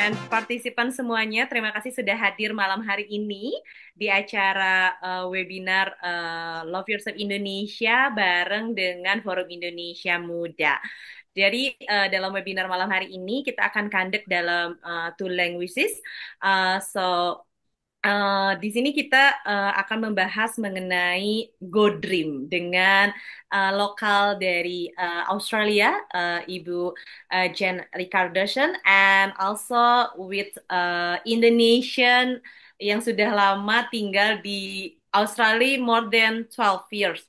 and partisipan semuanya, terima kasih sudah hadir malam hari ini di acara webinar Love Yourself Indonesia bareng dengan Forum Indonesia Muda. Jadi dalam webinar malam hari ini kita akan conduct dalam two languages. Di sini kita akan membahas mengenai Go Dream dengan lokal dari Australia, Ibu Jen Ricardson, and also with Indonesian yang sudah lama tinggal di Australia more than 12 years.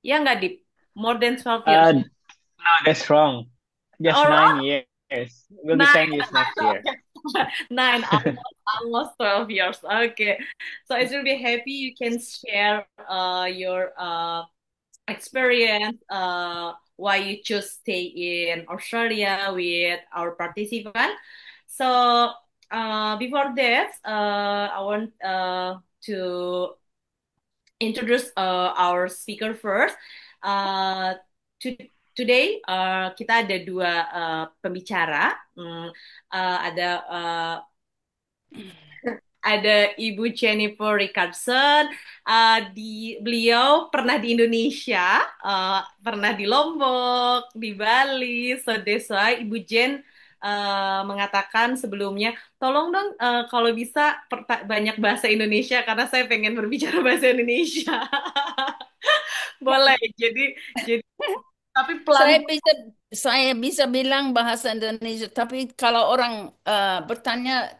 Ya nggak, Dip? More than 12 years. No, that's wrong. Just Or 9 years. Will be 10 nine. years next year. Nine, almost 12 years. Okay. So it will be happy you can share your experience, why you choose stay in Australia with our participant. So before that, I want to introduce our speaker first. Uh, to, Today kita ada dua pembicara. Ada Ibu Jennifer Richardson. Beliau pernah di Indonesia, pernah di Lombok, di Bali. So that's why Ibu Jen mengatakan sebelumnya, tolong dong kalau bisa banyak bahasa Indonesia karena saya pengen berbicara bahasa Indonesia. Boleh. Jadi tapi Saya pelan. bisa saya bisa bilang bahasa Indonesia, tapi kalau orang bertanya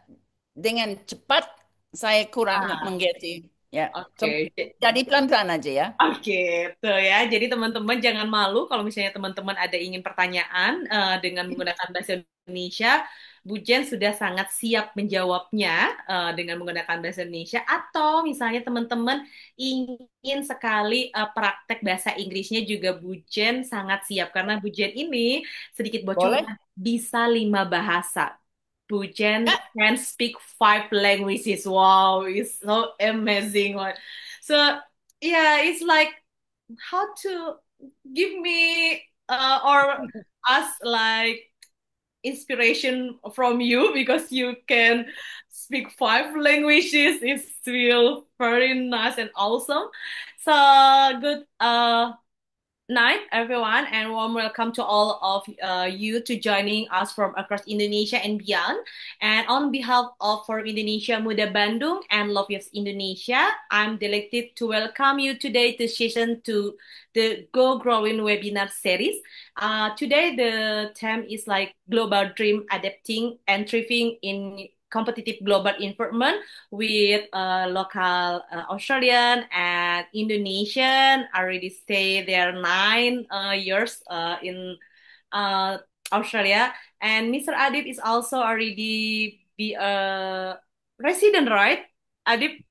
dengan cepat, saya kurang Ah, mengerti. Ya, oke. jadi pelan-pelan aja ya. Oke, tuh ya. Jadi teman-teman jangan malu kalau misalnya teman-teman ada ingin pertanyaan dengan menggunakan bahasa Indonesia, Bu Jen sudah sangat siap menjawabnya dengan menggunakan bahasa Indonesia. Atau misalnya teman-teman ingin sekali praktek bahasa Inggrisnya juga Bu Jen sangat siap karena Bu Jen ini sedikit Boleh? bocoran bisa 5 bahasa. Bu Jen Ya. can speak 5 languages. Wow, it's so amazing. So yeah, it's like how to give me or us like inspiration from you because you can speak 5 languages. It's still very nice and awesome. So good. Night, everyone, and warm welcome to all of you to joining us from across Indonesia and beyond. And on behalf of Forum Indonesia Muda Bandung and Love Yes Indonesia, I'm delighted to welcome you today to session to the Go Growing webinar series. Today, the theme is like global dream adapting and thriving in competitive global environment with local Australian and Indonesian. I already stay there 9 years in uh, Australia, and Mr. Adib is also already be a resident, right? Adib,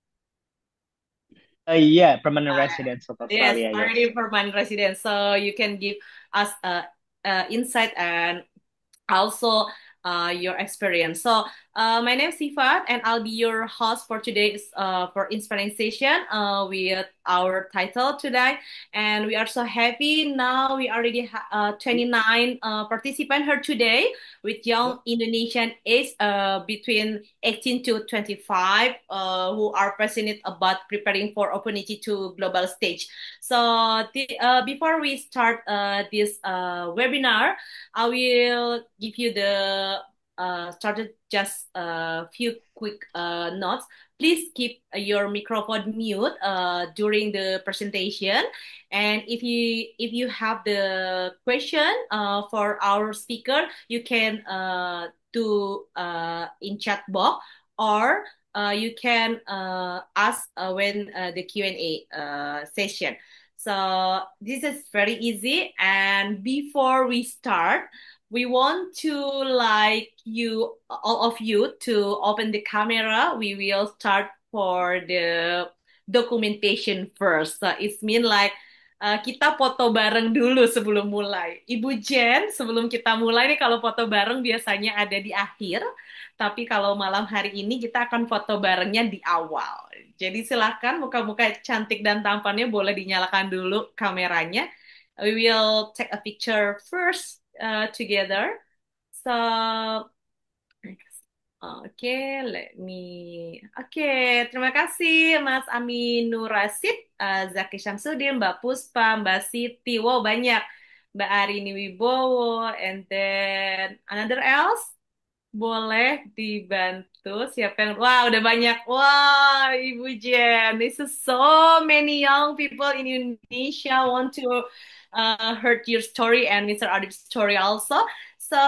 Yeah, permanent residents of yes, Australia, already yes. permanent resident. So you can give us insight and also your experience. So, my name is Sifat, and I'll be your host for today's for inspiring session with our title today. And we are so happy now. We already 29 participants here today with young Indonesian age between 18 to 25 who are passionate about preparing for opportunity to global stage. So, before we start this webinar, I will give you the started just a few quick notes. Please keep your microphone mute during the presentation. And if you have the question for our speaker, you can do in chat box, or you can ask when the Q&A session. So this is very easy. And before we start, we want to like you, all of you, to open the camera. We will start for the documentation first. So it's mean like kita foto bareng dulu sebelum mulai. Ibu Jen, sebelum kita mulai nih kalau foto bareng biasanya ada di akhir, tapi kalau malam hari ini kita akan foto barengnya di awal. Jadi silakan muka-muka cantik dan tampannya boleh dinyalakan dulu kameranya. We will take a picture first together. So, Oke, let me. Oke, terima kasih Mas Amin Nur Rasid, Zaki Syamsuddin, Mbak Puspa, Mbak Siti. Wow, banyak. Mbak Arini Wibowo, and then another else? Boleh dibantu siapa yang wah udah banyak wah Ibu Jen, this is so many young people in Indonesia want to heard your story and Mr. Adib's story also. So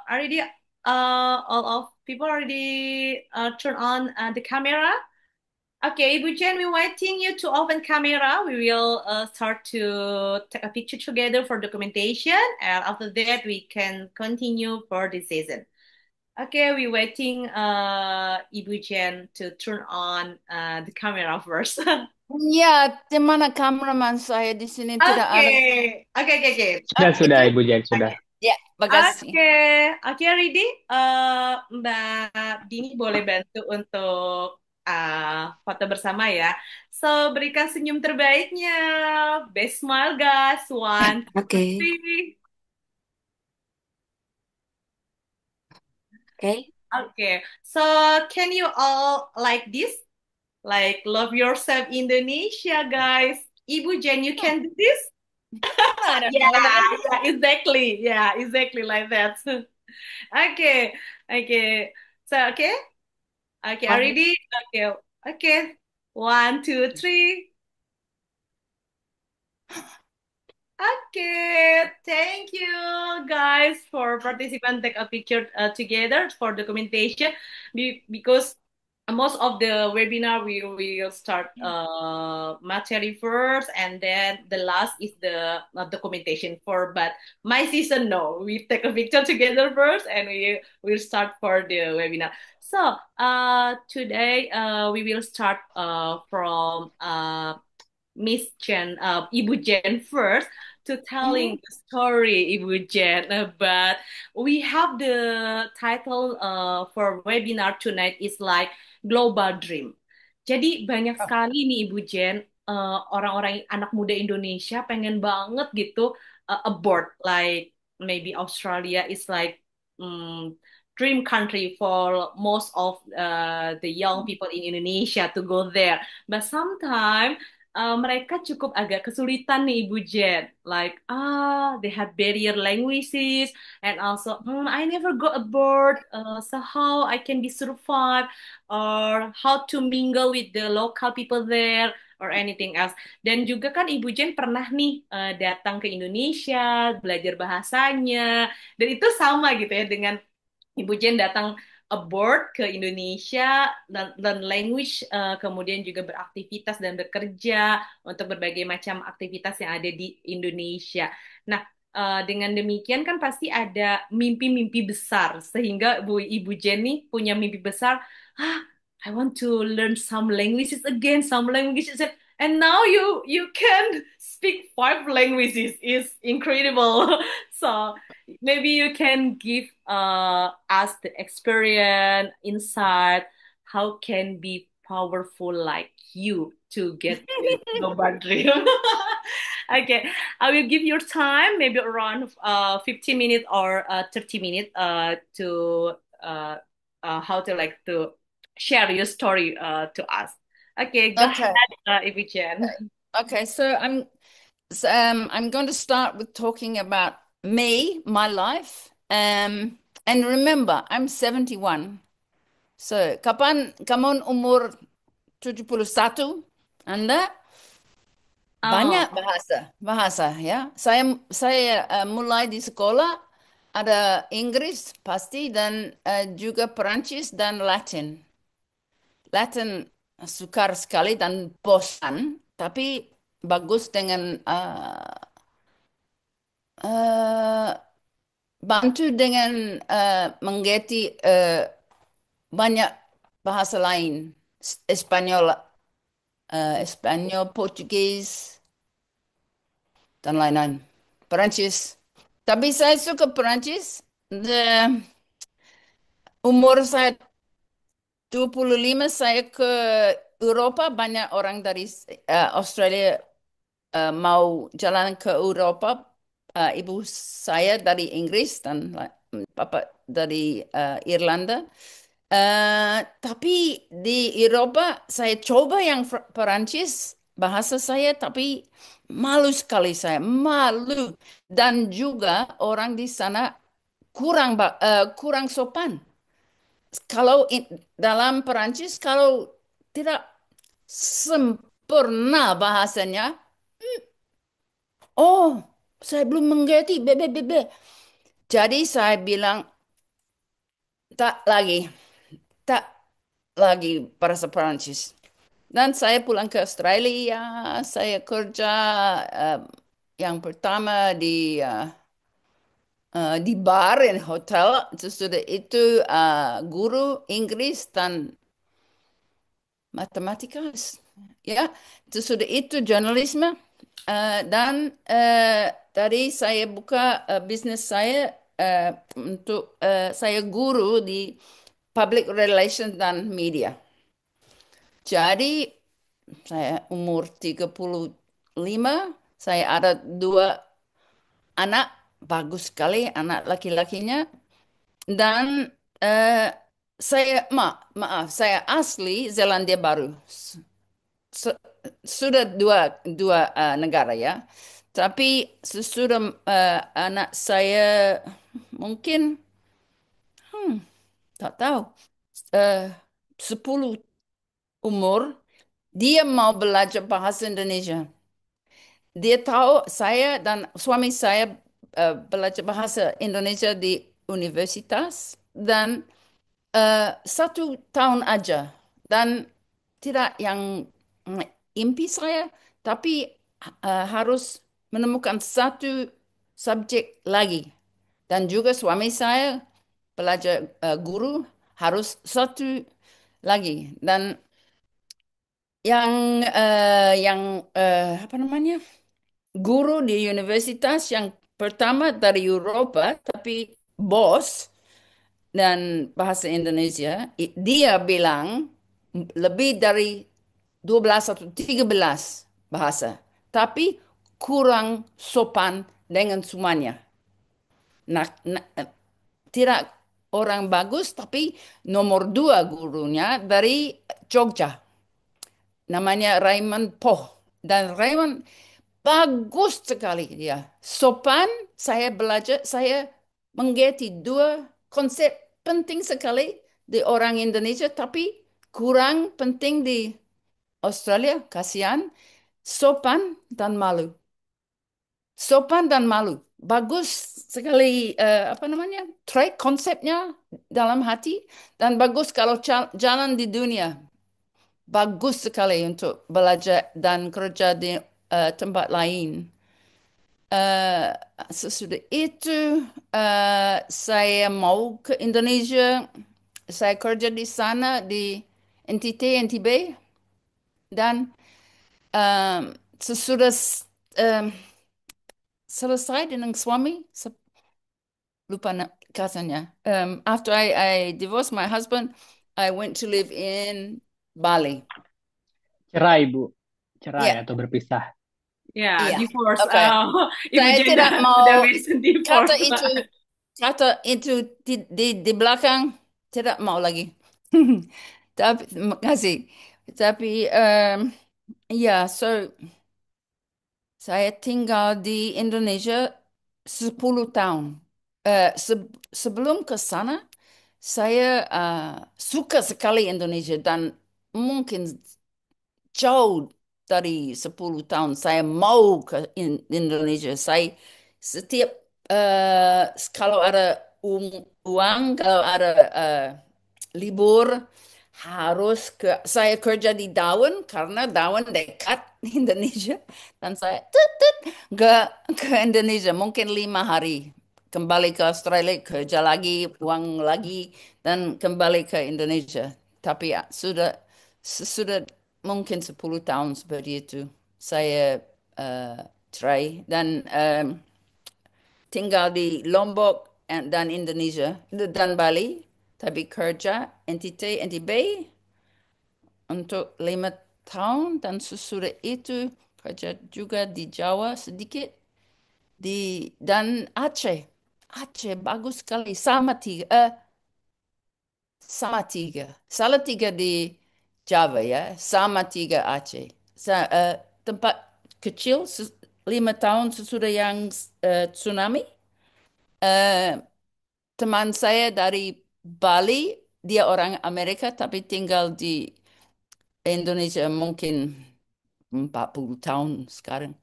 already all of people already turn on the camera. Okay, Ibu Jen, we're waiting you to open camera. We will start to take a picture together for documentation, and after that we can continue for this season. Okay, we waiting Ibu Jen to turn on the camera first. Ya, di mana kameraman saya di sini tidak ada. Okay, okay, okay, okay. Sudah, Itu, Ibu Jen, sudah. Okay, ya, makasih. okay, ready? Mbak Dini boleh bantu untuk foto bersama ya. So, berikan senyum terbaiknya. Best smile, guys. One, two, Oke, three. oke. Okay, so can you all like this? Like, love yourself Indonesia, guys. Ibu Jen, you can do this? I don't Yeah, know that. yeah, exactly. Yeah, exactly like that. Okay, okay. So, okay, okay, are One. ready? Okay, okay. One, two, three. Okay, thank you guys for participant take a picture together for documentation because most of the webinar we will start material first and then the last is the documentation for but my season no we take a picture together first and we will start for the webinar. So today we will start from Miss Jen, Ibu Jen first to telling Mhm. the story, Ibu Jen. But we have the title for webinar tonight is like Global Dream. Jadi banyak Oh, sekali nih Ibu Jen, orang-orang anak muda Indonesia pengen banget gitu abroad, like maybe Australia is like dream country for most of the young people in Indonesia to go there. But sometimes mereka cukup agak kesulitan nih Ibu Jen. Like, they have barrier languages and also, I never go abroad, so how I can be survive or how to mingle with the local people there or anything else. Dan juga kan Ibu Jen pernah nih datang ke Indonesia, belajar bahasanya, dan itu sama gitu ya dengan Ibu Jen datang abroad ke Indonesia dan language kemudian juga beraktivitas dan bekerja untuk berbagai macam aktivitas yang ada di Indonesia. Nah, dengan demikian kan pasti ada mimpi-mimpi besar sehingga Ibu Jen nih punya mimpi besar. Ah, I want to learn some languages again, some languages. And now you can speak five languages. Is incredible. So maybe you can give us the experience insight how can be powerful like you to get this global dream. Okay, I will give your time maybe around 15 minutes or 30 minutes to how to like to share your story to us. Okay, go ahead, okay. Ibu Chen. Okay, I'm going to start with talking about me, my life. And remember, I'm 71. So, kapan kamu umur 71? Anda Oh, banyak bahasa ya. Saya mulai di sekolah ada Inggris pasti dan juga Perancis dan Latin. Latin sukar sekali dan bosan, tapi bagus dengan eh, bantu dengan mengerti banyak bahasa lain, Espanyol, Espanyol, Portugis dan lain-lain. Perancis. Tapi saya suka Perancis. Umur saya 25 saya ke Eropa, banyak orang dari Australia mau jalan ke Eropa. Ibu saya dari Inggris dan papa dari Irlanda. Tapi di Eropa saya coba yang Perancis bahasa saya tapi malu sekali saya malu dan juga orang di sana kurang sopan. Kalau dalam Perancis kalau tidak sempurna bahasanya, oh saya belum mengerti, bebe. Jadi saya bilang tak lagi, tak lagi bahasa Perancis. Dan saya pulang ke Australia, saya kerja eh, yang pertama di bar dan hotel. Sesudah itu guru Inggris dan matematika, ya. Sesudah itu jurnalisme dan tadi saya buka bisnis saya untuk saya guru di public relations dan media. Jadi saya umur 35, saya ada dua anak, bagus sekali anak laki-lakinya. Dan eh, maaf, saya asli Zelandia Baru. Su- Sudah dua negara ya. Tapi sesudah anak saya mungkin tak tahu eh, 10 umur, dia mau belajar bahasa Indonesia. Dia tahu saya dan suami saya belajar bahasa Indonesia di universitas dan 1 tahun aja dan tidak yang impi saya, tapi harus menemukan satu subjek lagi dan juga suami saya belajar guru harus satu lagi dan yang apa namanya guru di universitas yang pertama dari Eropa, tapi bos dan bahasa Indonesia, dia bilang lebih dari 12 atau 13 bahasa, tapi kurang sopan dengan semuanya. Tidak orang bagus, tapi nomor dua gurunya dari Jogja, namanya Raymond Poh. Dan Raymond bagus sekali dia. Sopan, saya belajar, saya mengerti dua konsep penting sekali di orang Indonesia, tapi kurang penting di Australia, kasihan. Sopan dan malu. Sopan dan malu. Bagus sekali, apa namanya, trait konsepnya dalam hati. Dan bagus kalau jalan di dunia. Bagus sekali untuk belajar dan kerja di tempat lain. Eh, Sesudah itu saya mau ke Indonesia. Saya kerja di sana di NTT, NTB dan sesudah em, selesai dengan suami, lupa katanya. After I divorced my husband, I went to live in Bali. Cerai, Bu. Cerai Ya, atau berpisah. Yeah, iya. divorce. Oke. Ibu Saya Jenda tidak udah mau mention divorce. kata itu kata itu di belakang tidak mau lagi. Tapi makasih. Tapi ya, so saya tinggal di Indonesia 10 tahun. Sebelum ke sana, saya suka sekali Indonesia dan mungkin jauh dari 10 tahun saya mau ke Indonesia. Saya setiap kalau ada uang, kalau ada libur harus saya kerja di Darwin karena Darwin dekat Indonesia dan saya ke ke Indonesia mungkin 5 hari kembali ke Australia kerja lagi uang lagi dan kembali ke Indonesia tapi ya, sudah mungkin 10 tahun seperti itu saya try dan tinggal di Lombok dan Indonesia dan Bali, tapi kerja NTB untuk 5 tahun dan sesudah itu kerja juga di Jawa sedikit dan Aceh. Aceh bagus sekali sama tiga sama tiga. Salah tiga di Java ya, sama tiga Aceh. Tempat kecil 5 tahun sesudah yang tsunami. Eh, Teman saya dari Bali, dia orang Amerika tapi tinggal di Indonesia mungkin 40 tahun sekarang.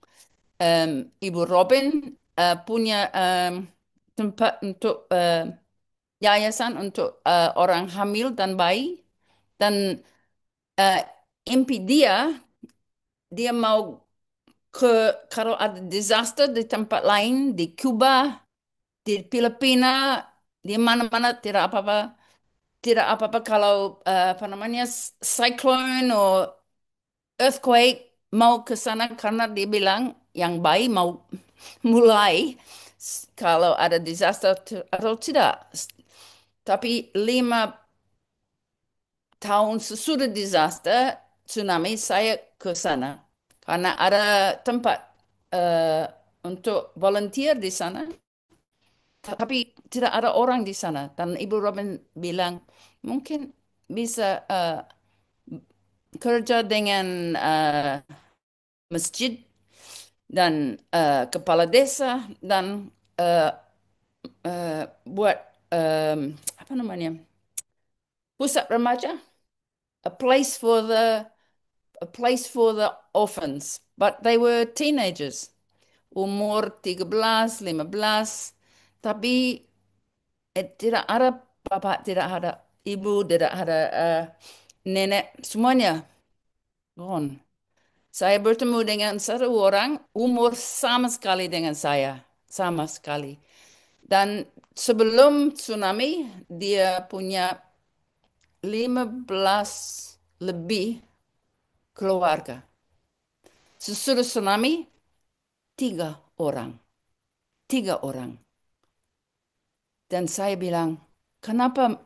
Ibu Robin punya tempat untuk yayasan untuk orang hamil dan bayi dan eh, impi dia mau ke kalau ada disaster di tempat lain di Cuba, di Filipina, di mana-mana tidak apa-apa kalau apa namanya cyclone atau earthquake mau ke sana karena dia bilang yang baik mau mulai kalau ada disaster atau tidak. Tapi 5 tahun sesudah disaster tsunami saya ke sana karena ada tempat eh, untuk volunteer di sana, tapi tidak ada orang di sana. Dan Ibu Robin bilang mungkin bisa kerja dengan masjid dan kepala desa dan eh, buat apa namanya pusat remaja, a place for the a place for the orphans, but they were teenagers, umur 13, 15, tapi tidak ada bapak, tidak ada ibu, tidak ada nenek, semuanya gone. Saya bertemu dengan satu orang umur sama sekali dengan saya, sama sekali. Dan sebelum tsunami, dia punya 15 lebih keluarga. Sesudah tsunami, 3 orang. 3 orang. Dan saya bilang, kenapa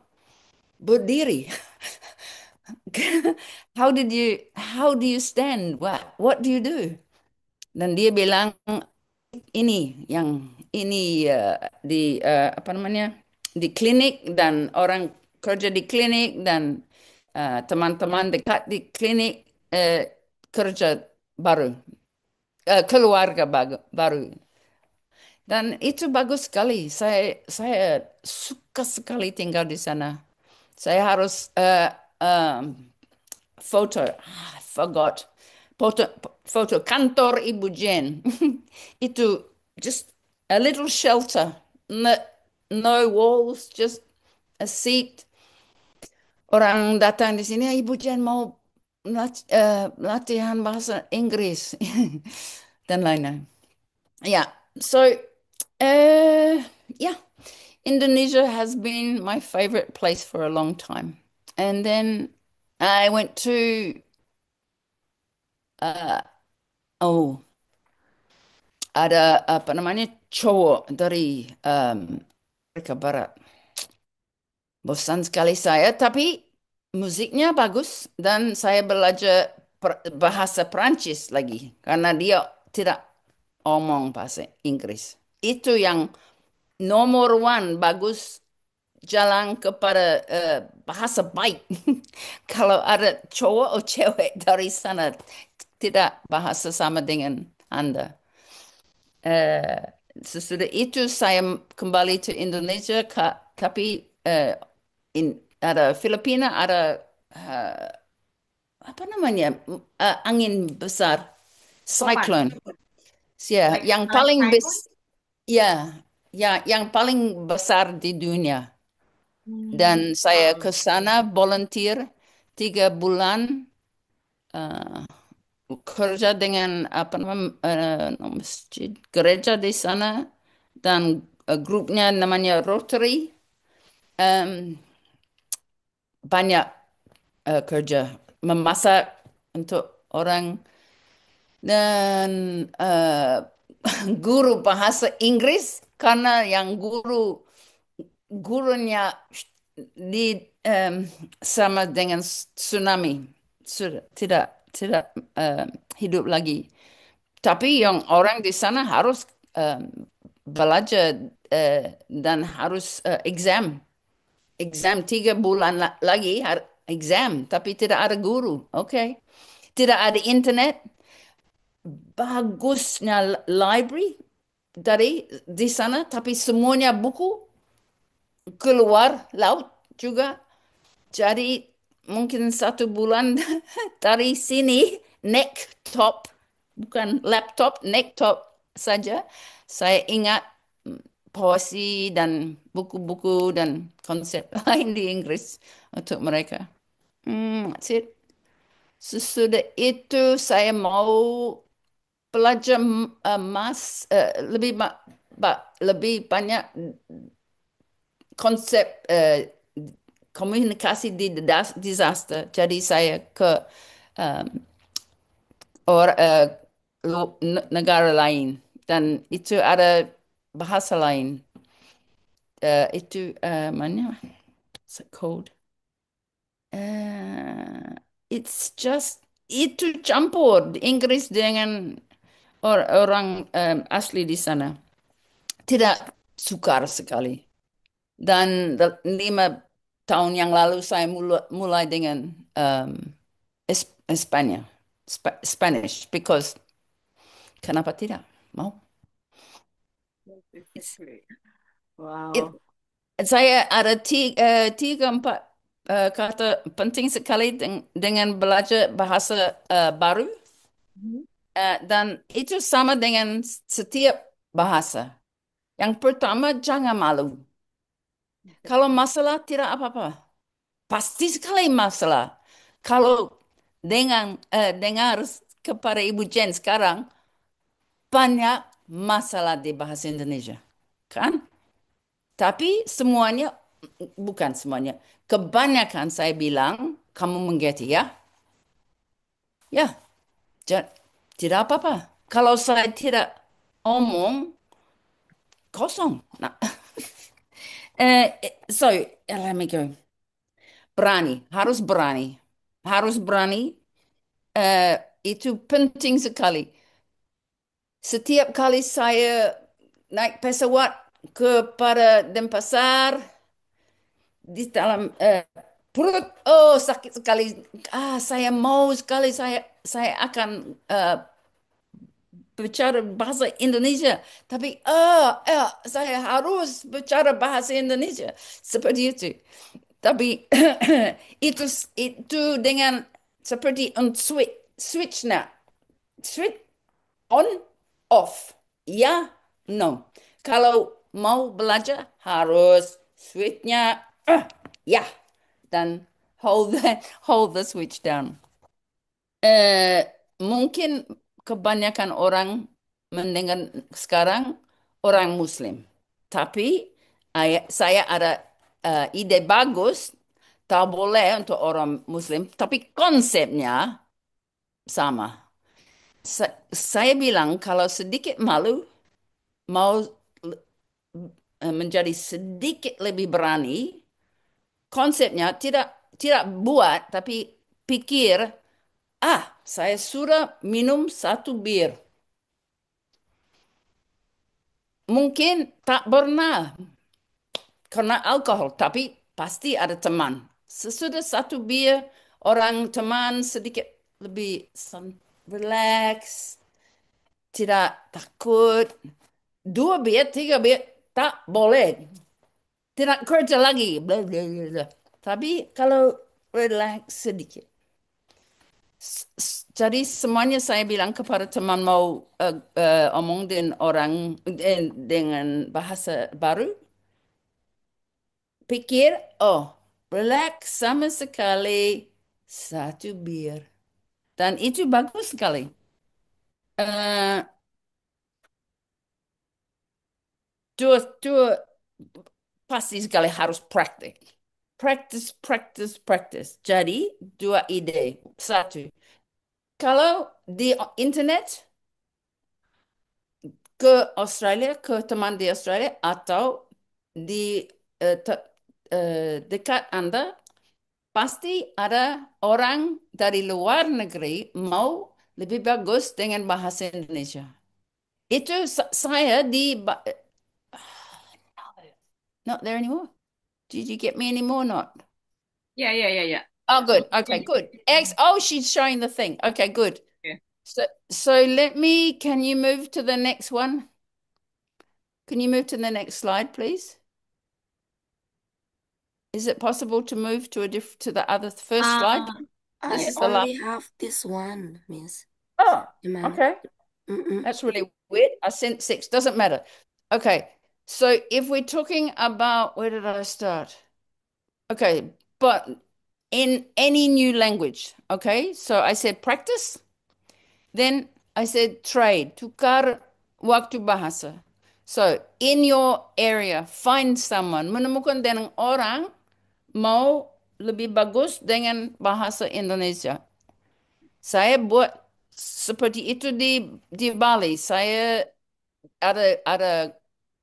berdiri? How do you stand? What do you do? Dan dia bilang, ini di apa namanya di klinik dan orang kerja di klinik dan teman-teman dekat di klinik kerja baru, keluarga baru. Dan itu bagus sekali. Saya suka sekali tinggal di sana. Saya harus foto, I forgot. Foto kantor Ibu Jen. Itu just a little shelter. No, no walls, just a seat. Orang datang di sini, Ibu Jen mau latihan bahasa Inggris dan lain-lain. Yeah, so yeah, Indonesia has been my favorite place for a long time. And then I went to oh, ada apa namanya cowok dari Amerika Barat. Bosan sekali saya, tapi musiknya bagus dan saya belajar bahasa Perancis lagi karena dia tidak omong bahasa Inggris. Itu yang nomor one bagus jalan kepada bahasa baik. Kalau ada cowok atau cewek dari sana tidak bahasa sama dengan Anda. Eh, Sesudah itu saya kembali ke Indonesia, tapi ada Filipina, ada eh, apa namanya angin besar, Topan. cyclone. Ya, Like yang like paling typhoon. ya, ya, yang paling besar di dunia. Hmm. Dan saya ke sana volunteer 3 bulan kerja dengan apa namanya masjid gereja di sana dan grupnya namanya Rotary. Em, Banyak kerja memasak untuk orang dan guru bahasa Inggris karena yang gurunya di sama dengan tsunami sudah tidak hidup lagi. Tapi yang orang di sana harus belajar dan harus exam. exam 3 bulan lagi exam, tapi tidak ada guru. Oke. Tidak ada internet. Bagusnya library di sana, tapi semuanya buku keluar laut juga. Jadi mungkin 1 bulan dari sini naik top, bukan laptop, naik top saja. Saya ingat puisi dan buku-buku dan konsep lain di Inggris untuk mereka. That's it. Sesudah itu saya mau belajar lebih banyak konsep komunikasi di disaster. Jadi saya ke um, negara lain dan itu ada bahasa lain. Itu mana? What's it called? Uh, it's just itu campur Inggris dengan orang asli di sana. Tidak sukar sekali. Dan 5 tahun yang lalu saya mulai dengan Espanya, Spanish, because kenapa tidak? Mau? Exactly. It- Wow. saya ada 3 4 kata penting sekali dengan belajar bahasa baru. Mhm. Dan itu sama dengan setiap bahasa. Yang pertama, jangan malu. Kalau Exactly. masalah tidak apa-apa. Pasti sekali masalah. Kalau dengar kepada Ibu Jen sekarang, banyak masalah di bahasa Indonesia. Kan? Tapi semuanya, bukan semuanya, kebanyakan saya bilang, kamu mengerti ya? Ya, ja- tidak apa-apa. Kalau saya tidak omong, kosong. Nah, let me go. Berani, harus berani. Harus berani, eh, itu penting sekali. Setiap kali saya naik pesawat kepada Denpasar, di dalam perut, oh sakit sekali. Saya mau sekali, saya akan bicara bahasa Indonesia, tapi saya harus bicara bahasa Indonesia seperti itu. Tapi itu dengan seperti switch switch on off, ya, no. Kalau mau belajar harus switchnya ya, dan hold the switch down. Eh, Mungkin kebanyakan orang mendengar sekarang orang Muslim, tapi saya ada ide bagus. Tak boleh untuk orang Muslim, tapi konsepnya sama. Saya bilang kalau sedikit malu, mau menjadi sedikit lebih berani, konsepnya tidak buat, tapi pikir, saya sudah minum 1 bir. Mungkin tak pernah kena alkohol, tapi pasti ada teman. Sesudah 1 bir, orang teman sedikit lebih relax, tidak takut. 2 bir, 3 bir, tak boleh. Tidak kerja lagi. Bla, bla, bla, bla. Tapi kalau relax sedikit. Jadi semuanya saya bilang kepada teman mau omong dengan orang dengan bahasa baru, pikir, oh, relax sama sekali 1 bir. Dan itu bagus sekali. Eh, dua pasti sekali harus praktik. Practice, practice, practice. Jadi, 2 ide. Satu, kalau di internet ke Australia, ke teman di Australia, atau di dekat Anda, pasti ada orang dari luar negeri mau lebih bagus dengan bahasa Indonesia. Itu saya di... not there anymore. Did you get me any more? Not. Yeah, yeah, yeah, yeah. Oh, good. Okay, Okay. good. X. Oh, she's showing the thing. Okay, good. Okay. So let me. Can you move to the next one? Can you move to the next slide, please? Is it possible to move to to the other first slide? Uh, This I is the last. only have this one, Miss Oh, Iman. okay. Mm-mm. That's really weird. I sent six. Doesn't matter. Okay. So if we're talking about, where did I start? Okay, but in any new language, okay? So I said practice, then I said trade, tukar waktu bahasa. So in your area, find someone, menemukan dengan orang mau lebih bagus dengan bahasa Indonesia. Saya buat seperti itu di Bali. Saya ada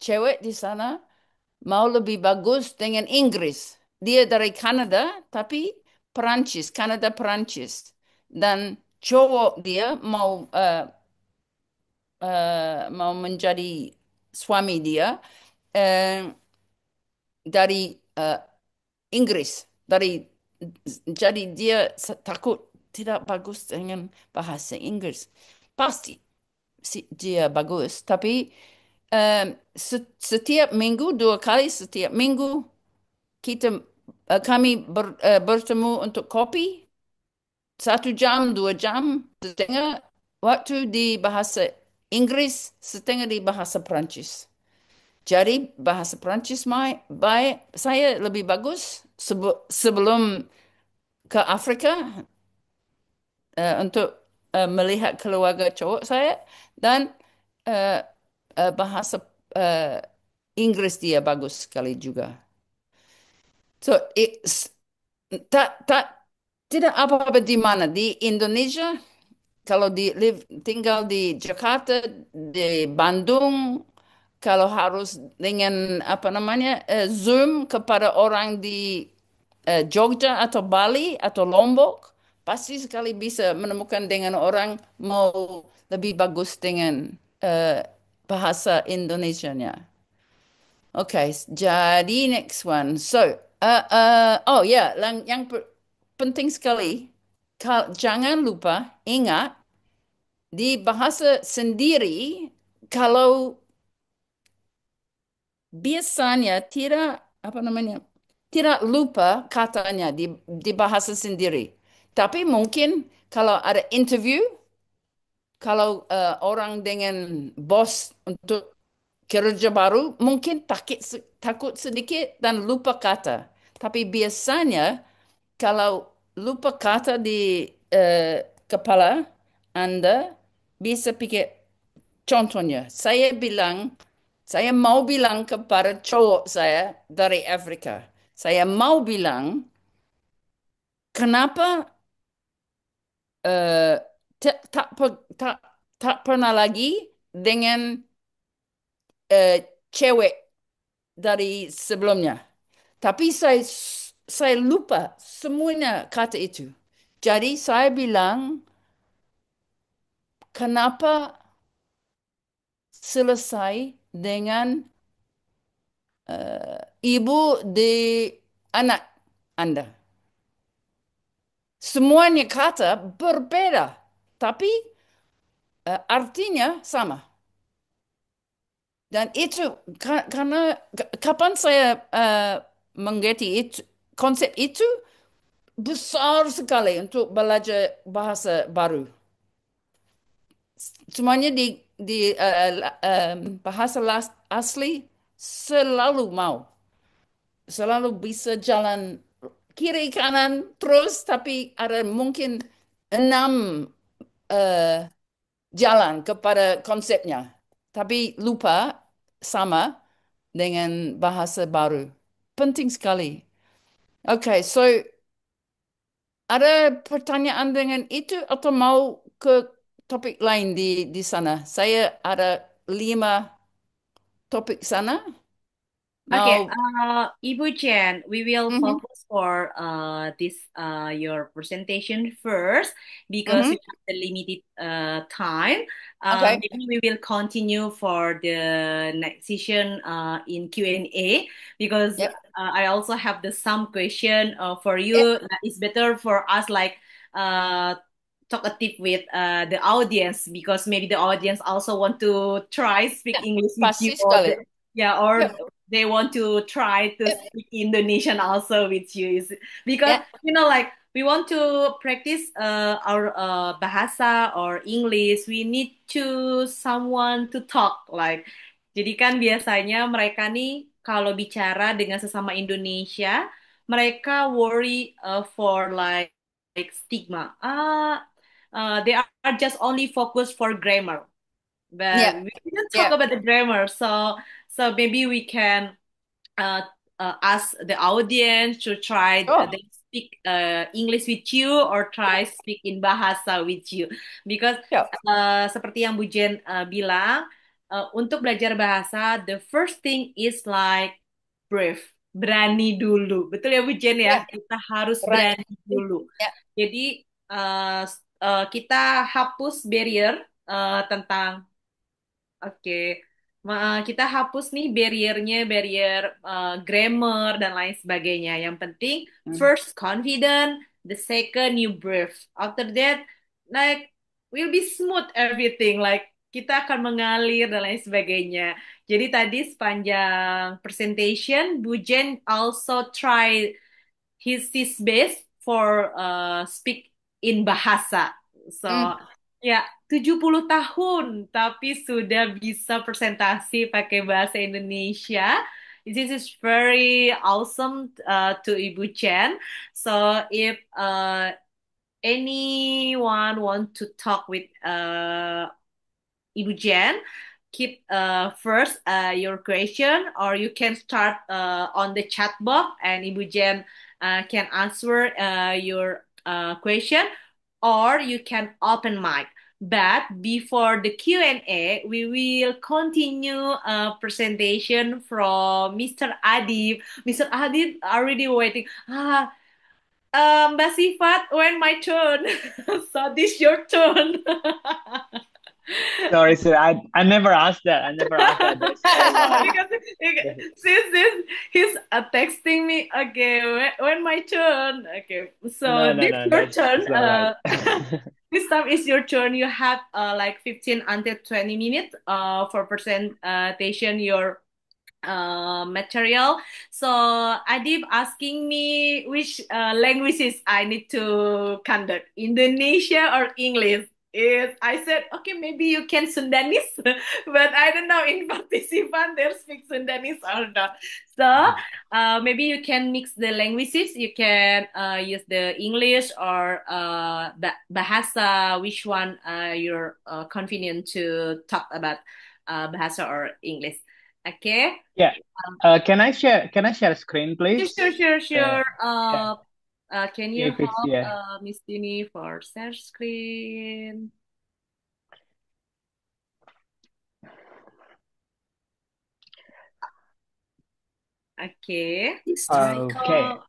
cewek di sana mau lebih bagus dengan Inggris. Dia dari Kanada, tapi Perancis, Kanada Perancis. Dan cowok dia mau menjadi suami dia eh, dari Inggris. Jadi dia takut tidak bagus dengan bahasa Inggris. Pasti dia bagus, tapi setiap minggu, 2 kali setiap minggu kami bertemu untuk kopi 1 jam, 2 jam, setengah waktu di bahasa Inggris, setengah di bahasa Perancis. Jadi bahasa Perancis baik, saya lebih bagus sebelum ke Afrika untuk melihat keluarga cowok saya dan eh, bahasa eh, Inggris dia bagus sekali juga. So, tak tak tidak apa-apa di mana di Indonesia kalau tinggal di Jakarta di Bandung kalau harus dengan apa namanya Zoom kepada orang di Jogja atau Bali atau Lombok pasti sekali bisa menemukan dengan orang mau lebih bagus dengan bahasa Indonesianya. Okay, jadi next one. So, oh ya, yang penting sekali, jangan lupa ingat di bahasa sendiri kalau biasanya tidak apa namanya tidak lupa katanya di bahasa sendiri. Tapi mungkin kalau ada interview, kalau orang dengan bos untuk kerja baru mungkin takut sedikit dan lupa kata. Tapi biasanya kalau lupa kata di kepala Anda bisa pikir contohnya saya mau bilang kepada cowok saya dari Afrika. Saya mau bilang kenapa eh, tak tak pernah lagi dengan cewek dari sebelumnya. Tapi saya lupa semuanya kata itu. Jadi saya bilang, kenapa selesai dengan ibu di anak Anda? Semuanya kata berbeda, tapi artinya sama. Dan itu karena kapan saya mengerti itu, konsep itu besar sekali untuk belajar bahasa baru. Semuanya di bahasa asli selalu mau, selalu bisa jalan kiri kanan terus, tapi ada mungkin 6 eh, jalan kepada konsepnya, tapi lupa sama dengan bahasa baru. Penting sekali. Okay, so ada pertanyaan dengan itu atau mau ke topik lain di sana? Saya ada 5 topik sana. Okay, Mau Ibu Chen, we will Mhm. focus for this your presentation first because we Mhm. have the limited time. Okay. Maybe we will continue for the next session in Q&A because Yep. I also have the some question for Yep. you. It's better for us like uh, talkative with the audience because maybe the audience also want to try speak Ya, English with you pasti or sekali. yeah, or Yep. they want to try to Yep. speak Indonesian also with you. Because Ya. like we want to practice our bahasa or English, we need to someone to talk like. Jadi kan biasanya mereka nih kalau bicara dengan sesama Indonesia, mereka worry for like stigma. They are just only focused for grammar, but Ya. we didn't talk Ya. about the grammar. So maybe we can uh, ask the audience to try Oh. they speak English with you or try speak in Bahasa with you because Ya. seperti yang Bu Jen bilang untuk belajar bahasa the first thing is like brave, berani dulu, betul ya Bu Jen Ya. ya, kita harus Right. berani dulu. Ya. Jadi kita hapus barrier tentang oke. Kita hapus nih barriernya, barrier grammar dan lain sebagainya. Yang penting, Hmm. first confident, the second you brave. After that, like will be smooth everything. Like kita akan mengalir dan lain sebagainya. Jadi tadi sepanjang presentation, Bu Jen also try his best for speak in bahasa. So, Hmm. ya 70 tahun tapi sudah bisa presentasi pakai bahasa Indonesia. This is very awesome to Ibu Chen. So, if anyone want to talk with Ibu Jen, keep first your question, or you can start on the chat box, and Ibu Jen can answer your question, or you can open mic. But before the Q&A, we will continue presentation from Mr. Adib. Mr. Adib already waiting. Mbak Sifat, when my turn? So this your turn. Sorry, sir. I never asked that. I never asked that. That's so Because since he's texting me, okay, when my turn, okay, no, so no, this no. your turn, That's not right. this time is your turn. You have like 15 until 20 minutes for presentation your material. So Adib asking me which languages I need to conduct, Indonesia or English. Is I said okay, maybe you can Sundanese, but I don't know in participant they speak Sundanese or not. So maybe you can mix the languages. You can use the English or bahasa. Which one you're convenient to talk about, bahasa or English? Okay. Yeah. Can I share? Can I share screen, Sure, please? sure, sure, sure. Yeah. Can you If it's help yeah. Miss Dini for share screen? Okay. Please try. Okay. So,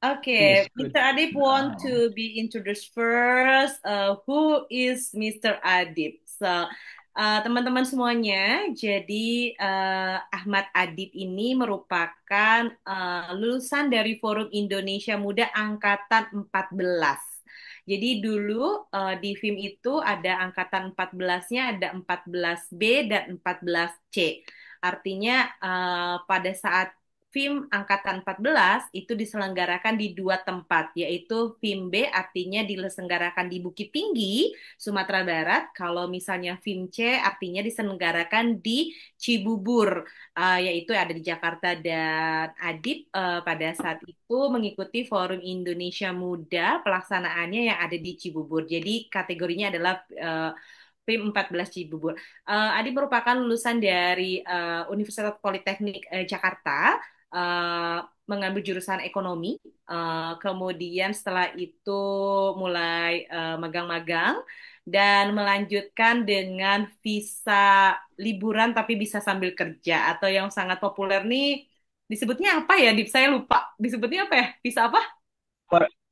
okay, It's good Mr. Adib want now. to be introduced first. Who is Mr. Adib? So, teman-teman semuanya, jadi Ahmad Adib ini merupakan lulusan dari Forum Indonesia Muda Angkatan 14. Jadi dulu di FIM itu ada angkatan 14-nya, ada 14B dan 14C. Artinya pada saat FIM angkatan 14 itu diselenggarakan di dua tempat, yaitu FIM B artinya diselenggarakan di Bukit Tinggi, Sumatera Barat. Kalau misalnya FIM C artinya diselenggarakan di Cibubur, yaitu ada di Jakarta. Dan Adib pada saat itu mengikuti Forum Indonesia Muda pelaksanaannya yang ada di Cibubur. Jadi kategorinya adalah FIM 14 Cibubur. Adi merupakan lulusan dari Universitas Politeknik Jakarta, uh, mengambil jurusan ekonomi. Kemudian setelah itu mulai magang-magang dan melanjutkan dengan visa liburan tapi bisa sambil kerja atau yang sangat populer nih disebutnya apa ya, Dip? Saya lupa. Disebutnya apa ya? Visa apa?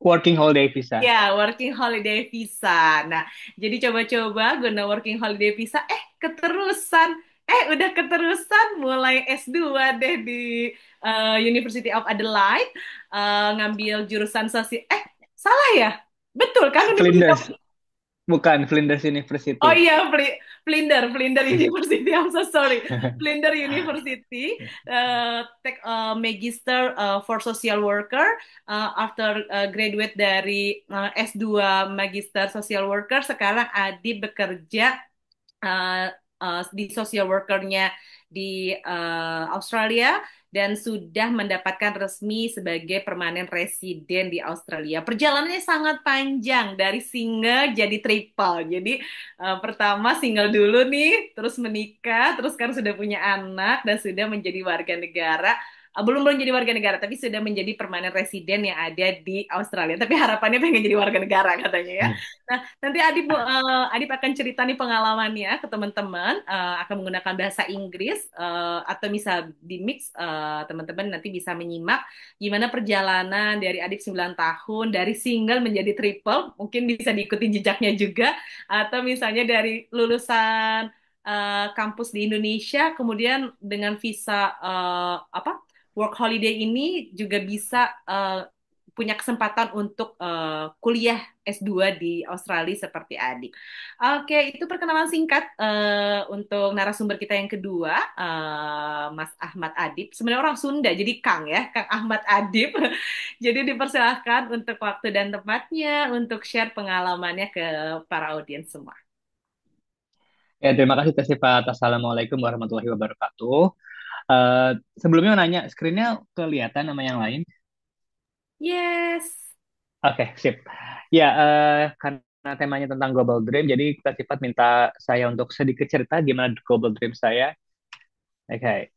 Working holiday visa. Ya, working holiday visa. Nah, jadi coba-coba guna working holiday visa, keterusan. Udah keterusan mulai S2 deh di University of Adelaide, ngambil jurusan sosial. Salah ya? Betul kan Universitas? Flinders, bukan Flinders Oh University. iya, Flinders University. I'm so sorry. Flinders University, take Magister for Social Worker. After graduate dari S2 Magister Social Worker, sekarang Adi bekerja uh, di social workernya di Australia dan sudah mendapatkan resmi sebagai permanen residen di Australia. Perjalanannya sangat panjang dari single jadi triple. Jadi pertama single dulu nih, terus menikah, terus sekarang sudah punya anak dan sudah menjadi warga negara. Belum belum jadi warga negara, tapi sudah menjadi permanen residen yang ada di Australia. Tapi harapannya pengen jadi warga negara katanya ya. Nah, nanti Adip akan cerita nih pengalamannya ke teman-teman, akan menggunakan bahasa Inggris, atau bisa di mix, teman-teman nanti bisa menyimak gimana perjalanan dari Adip 9 tahun dari single menjadi triple, mungkin bisa diikuti jejaknya juga, atau misalnya dari lulusan kampus di Indonesia, kemudian dengan visa apa work holiday ini juga bisa punya kesempatan untuk kuliah S2 di Australia seperti Adik. Oke, itu perkenalan singkat untuk narasumber kita yang kedua, Mas Ahmad Adib. Sebenarnya orang Sunda, jadi Kang ya, Kang Ahmad Adib. Jadi dipersilahkan untuk waktu dan tempatnya untuk share pengalamannya ke para audiens semua. Ya, terima kasih Teh Sifat. Assalamualaikum warahmatullahi wabarakatuh. Eh, Sebelumnya mau nanya, screen-nya kelihatan nama yang lain? Yes. Oke, sip. Ya, karena temanya tentang Global Dream, jadi Teh Sifat minta saya untuk sedikit cerita gimana Global Dream saya. Oke,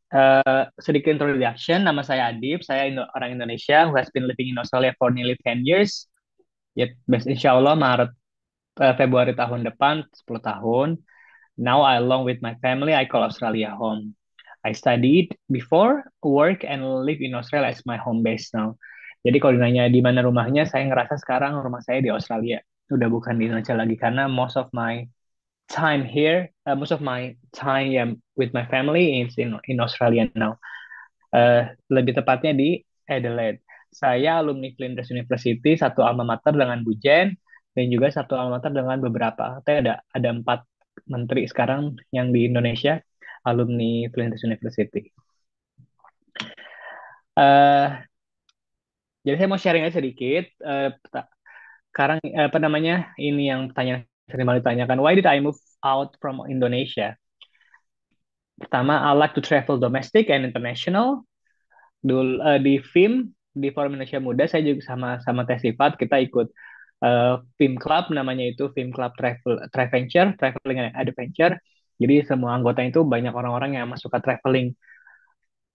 sedikit introduction. Nama saya Adib, saya orang Indonesia who has been living in Australia for nearly 10 years. Ya, insya Allah Maret, Februari tahun depan, 10 tahun. Now, along with my family, I call Australia home. I studied before, work, and live in Australia as my home base now. Jadi kalau ditanya di mana rumahnya, saya ngerasa sekarang rumah saya di Australia. Udah bukan di Indonesia lagi, karena most of my time here, most of my time with my family is in Australia now. Lebih tepatnya di Adelaide. Saya alumni Flinders University, satu alma mater dengan Bu Jen, dan juga satu alma mater dengan beberapa. Ada 4 menteri sekarang yang di Indonesia, alumni Flinders University. Eh, jadi saya mau sharing aja sedikit. Sekarang apa namanya? Ini yang pertanyaan sering banget ditanyakan. Why did I move out from Indonesia? Pertama, I like to travel domestic and international. Dulu di Forum Indonesia Muda saya juga sama sama Teh Sifat kita ikut film club namanya itu film club traveling and adventure. Jadi semua anggota itu banyak orang-orang yang suka traveling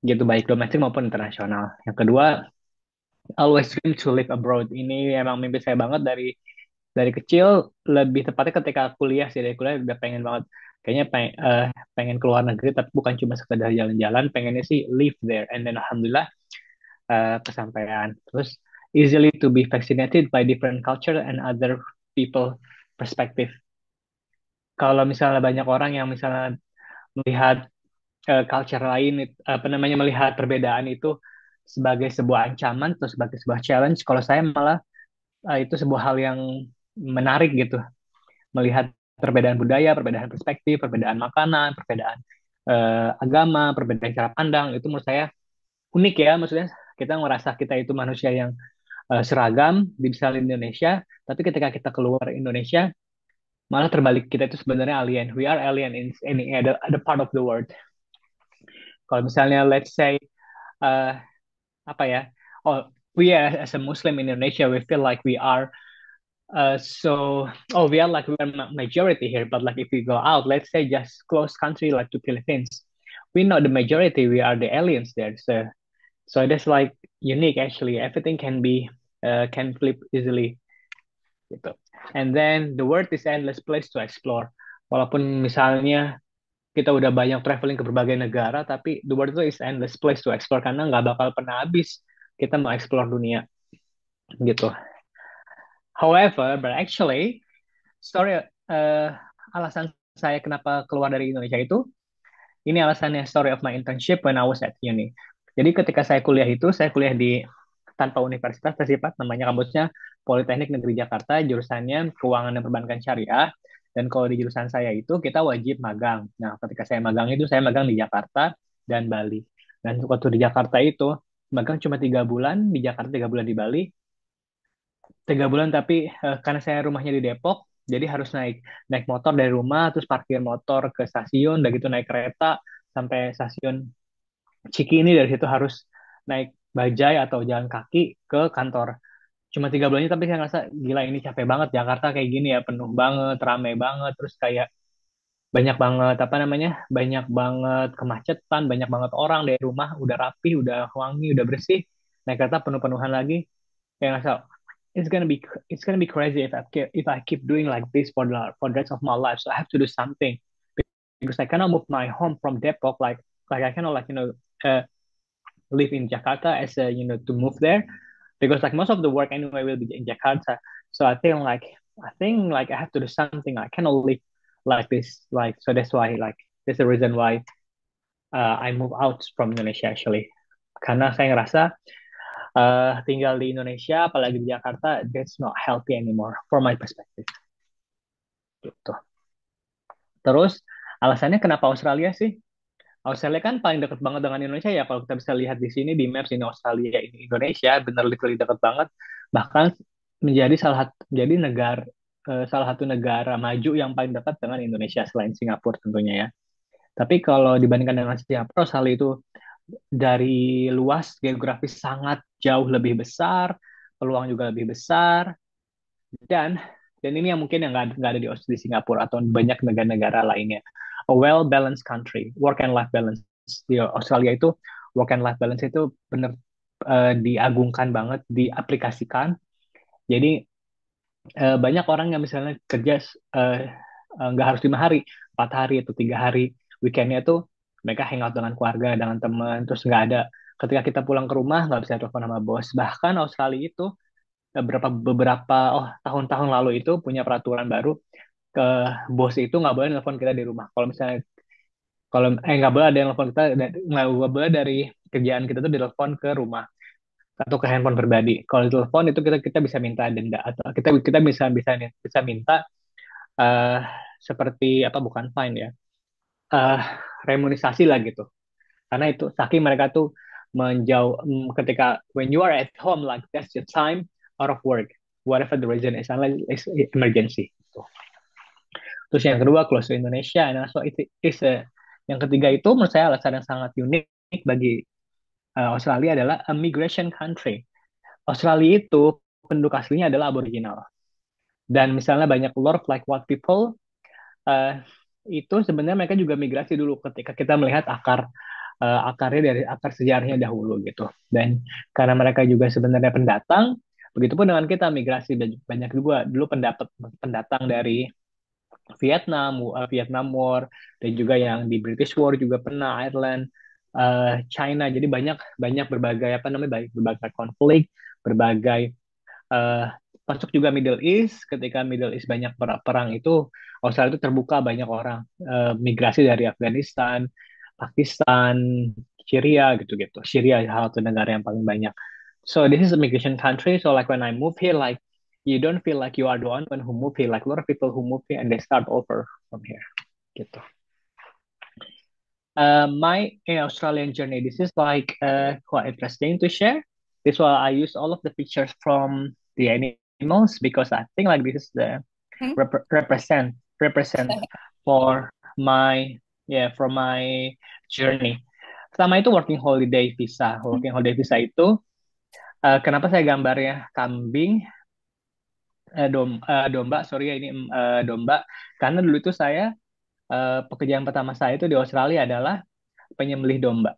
gitu baik domestik maupun internasional. Yang kedua, always dream to live abroad. Ini emang mimpi saya banget dari kecil, lebih tepatnya ketika kuliah sih, dari kuliah udah pengen banget kayaknya pengen keluar negeri, tapi bukan cuma sekedar jalan-jalan, pengennya sih live there, and then alhamdulillah kesampaian. Terus easily to be fascinated by different culture and other people perspective. Kalau misalnya banyak orang yang misalnya melihat culture lain, apa namanya, melihat perbedaan itu sebagai sebuah ancaman atau sebagai sebuah challenge, kalau saya malah itu sebuah hal yang menarik gitu, melihat perbedaan budaya, perbedaan perspektif, perbedaan makanan, perbedaan agama, perbedaan cara pandang, itu menurut saya unik ya. Maksudnya kita ngerasa kita itu manusia yang seragam di misalnya Indonesia, tapi ketika kita keluar Indonesia malah terbalik, kita itu sebenarnya alien. We are alien in any other part of the world. Kalau misalnya let's say uh, apa ya, oh we as a Muslim in Indonesia we feel like we are so we are like we are majority here, but like if we go out, let's say just close country like to Philippines, we know the majority, we are the aliens there. So that's like unique actually. Everything can flip easily gitu. And then the world is endless place to explore. Walaupun misalnya kita udah banyak traveling ke berbagai negara, tapi the world itu is endless place to explore karena nggak bakal pernah habis kita mau explore dunia gitu. However, but actually, story alasan saya kenapa keluar dari Indonesia itu, ini alasannya story of my internship when I was at uni. Jadi ketika saya kuliah di tanpa universitas bersifat, namanya kampusnya Politeknik Negeri Jakarta, jurusannya Keuangan dan Perbankan Syariah. Dan kalau di jurusan saya itu kita wajib magang. Nah, ketika saya magang itu saya magang di Jakarta dan Bali. Dan waktu di Jakarta itu magang cuma 3 bulan di Jakarta, 3 bulan di Bali. 3 bulan tapi karena saya rumahnya di Depok, jadi harus naik naik motor dari rumah, terus parkir motor ke stasiun, udah gitu naik kereta sampai stasiun Cikini, dari situ harus naik bajai atau jalan kaki ke kantor. Cuma 3 bulannya tapi saya ngerasa gila ini capek banget, Jakarta kayak gini ya, penuh banget, ramai banget, terus kayak banyak banget apa namanya, banyak banget kemacetan, banyak banget orang, dari rumah udah rapi, udah wangi, udah bersih, naik kereta penuh-penuhan lagi, kayak ngerasa it's gonna be crazy if I keep doing like this for the rest of my life. So I have to do something because I cannot move my home from Depok, like I cannot uh, live in Jakarta as a to move there, because like most of the work anyway will be in Jakarta. So I think like I have to do something. I cannot live like this. Like so that's why like that's the reason why I move out from Indonesia actually. Karena saya ngerasa tinggal di Indonesia apalagi di Jakarta that's not healthy anymore from my perspective. Gitu. Terus alasannya kenapa Australia sih? Australia kan paling dekat banget dengan Indonesia ya, kalau kita bisa lihat di sini di maps, ini Australia ini Indonesia benar literally dekat banget, bahkan menjadi salah satu negara maju yang paling dekat dengan Indonesia selain Singapura tentunya ya. Tapi kalau dibandingkan dengan Singapura, Australia itu dari luas geografis sangat jauh lebih besar, peluang juga lebih besar, dan ini yang mungkin yang nggak ada di Singapura atau banyak negara-negara lainnya. A well balanced country, work and life balance di Australia itu, work and life balance itu benar diagungkan banget, diaplikasikan. Jadi banyak orang yang misalnya kerja nggak harus 5 hari, 4 hari atau 3 hari, weekendnya tuh mereka hangout dengan keluarga, dengan teman, terus nggak ada, ketika kita pulang ke rumah nggak bisa telepon sama bos. Bahkan Australia itu beberapa tahun-tahun lalu itu punya peraturan baru, ke bos itu nggak boleh nelfon kita di rumah. Kalau misalnya nggak boleh ada yang nelfon kita, nggak boleh dari kerjaan kita tuh ditelepon ke rumah atau ke handphone pribadi. Kalau ditelepon itu kita kita bisa minta denda, atau kita kita bisa bisa bisa minta eh seperti apa, bukan fine ya, eh remunisasi lah gitu. Karena itu saking mereka tuh ketika when you are at home, like that's your time out of work, whatever the reason is, unless it's emergency gitu. Terus yang kedua, close to Indonesia, and also yang ketiga itu menurut saya alasan yang sangat unik bagi Australia adalah a migration country. Australia itu penduduk aslinya adalah Aboriginal, dan misalnya banyak lot of like white people, uh, itu sebenarnya mereka juga migrasi dulu ketika kita melihat akarnya dari akar sejarahnya dahulu gitu. Dan karena mereka juga sebenarnya pendatang, begitupun dengan kita migrasi, banyak juga dulu pendatang dari Vietnam War, dan juga yang di British War juga pernah, Ireland, China. Jadi banyak banyak berbagai apa namanya, berbagai konflik, berbagai uh, masuk juga Middle East. Ketika Middle East banyak perang itu, Australia itu terbuka, banyak orang migrasi dari Afghanistan, Pakistan, Syria gitu-gitu. Syria salah satu negara yang paling banyak. So this is a migration country. So like when I move here, like you don't feel like you are the one who move here. Like a lot of people who move here and they start over from here. Gitu. My Australian journey, this is like quite interesting to share. This is why I use all of the pictures from the animals, because I think like this is the represent for my for my journey. Pertama itu working holiday visa. Working holiday visa itu kenapa saya gambarnya kambing, domba, sorry ya, ini domba, karena dulu itu saya pekerjaan pertama saya itu di Australia adalah penyembelih domba.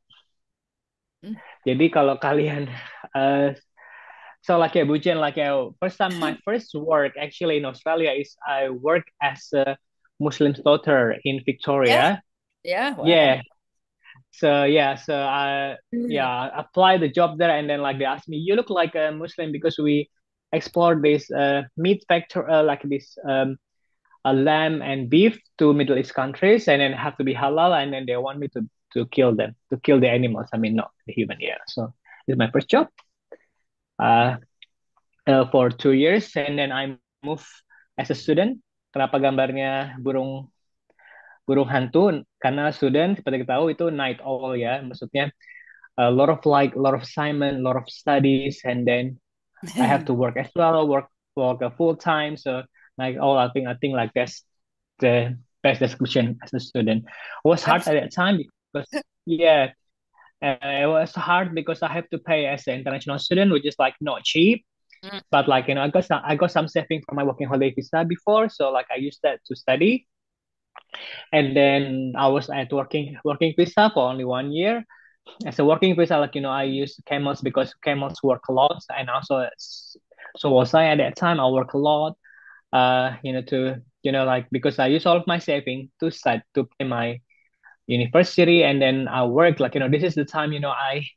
Jadi kalau kalian so like a Bujen, like a my first work actually in Australia is I work as a Muslim slaughter in Victoria. Yeah, wow. Yeah. So yeah, so I Mm. yeah apply the job there, and then like they asked me, you look like a Muslim because we export this meat factor like this a lamb and beef to Middle East countries, and then have to be halal, and then they want me to kill them, to kill the animals. I mean, not the human. Yeah. So it's my first job uh, for 2 years, and then I move as a student. Kenapa gambarnya burung burung hantu? Karena student seperti kita tahu itu night owl ya, maksudnya a lot of assignment, a lot of studies, and then I have to work as well, work a full time. So like all I think like that's the best description as a student. It was hard at Absolutely. that time because yeah, it was hard because I have to pay as an international student, which is like not cheap. Mm. But like I got some saving from my working holiday visa before, so like I used that to study, and then I was at working visa for only 1 year. As a working visa, like I use camels because camels work a lot, and also so was I at that time. I work a lot, to like because I use all of my saving to start to pay my university, and then I work like this is the time I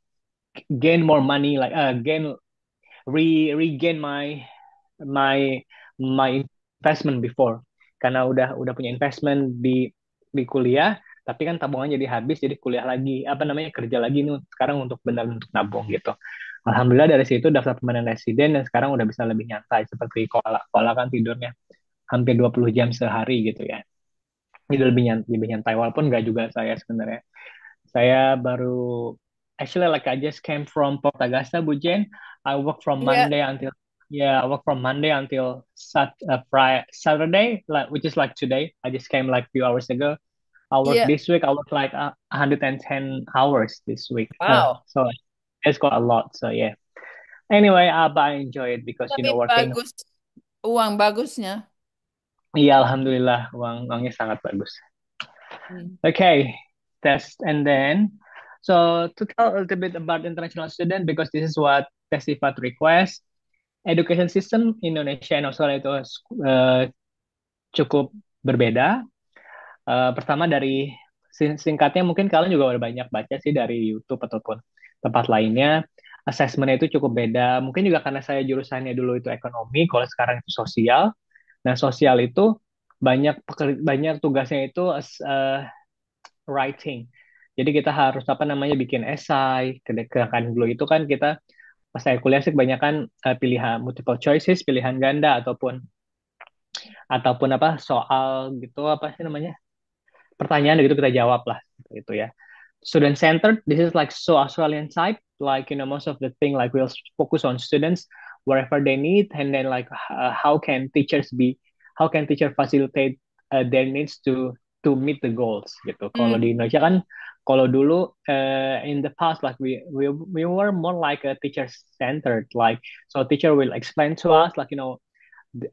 gain more money, like gain regain my my investment before, karena udah punya investment di kuliah, tapi kan tabungan jadi habis, jadi kuliah lagi apa namanya kerja lagi nih sekarang untuk benar untuk nabung gitu. Alhamdulillah dari situ daftar permanent resident, dan sekarang udah bisa lebih nyantai seperti Koala kan tidurnya hampir 20 jam sehari gitu ya. Jadi lebih nyantai walaupun nggak juga saya sebenarnya. Saya baru actually like I just came from Portagasta, Bujen. I work from Yeah, Monday until yeah, I work from Monday until Friday, Saturday, like which is like today. I just came like few hours ago. I work yeah. this week. I work like 110 hours this week. Wow. So it's got a lot. So yeah. Anyway, but I enjoy it because Tapi working. bagus, uang bagusnya. Iya, alhamdulillah uangnya sangat bagus. Hmm. Okay, test and then so to tell a little bit about international student because this is what Testifat request. Education system Indonesia and Australia itu cukup berbeda. Pertama dari singkatnya mungkin kalian juga udah banyak baca sih dari YouTube ataupun tempat lainnya. Assessment itu cukup beda. Mungkin juga karena saya jurusannya dulu itu ekonomi, kalau sekarang itu sosial. Nah, sosial itu banyak tugasnya itu writing. Jadi kita harus apa namanya bikin esai. Sedangkan dulu itu kan kita pas saya kuliah sih kebanyakan pilihan multiple choices, pilihan ganda ataupun apa soal gitu apa sih namanya pertanyaan gitu kita jawab lah gitu ya. Student centered, this is like so Australian type, like most of the thing like we'll focus on students wherever they need, and then like how can teacher facilitate their needs to meet the goals gitu. Kalau Hmm. di Indonesia kan kalau dulu in the past like we were more like a teacher centered, like so teacher will explain to us like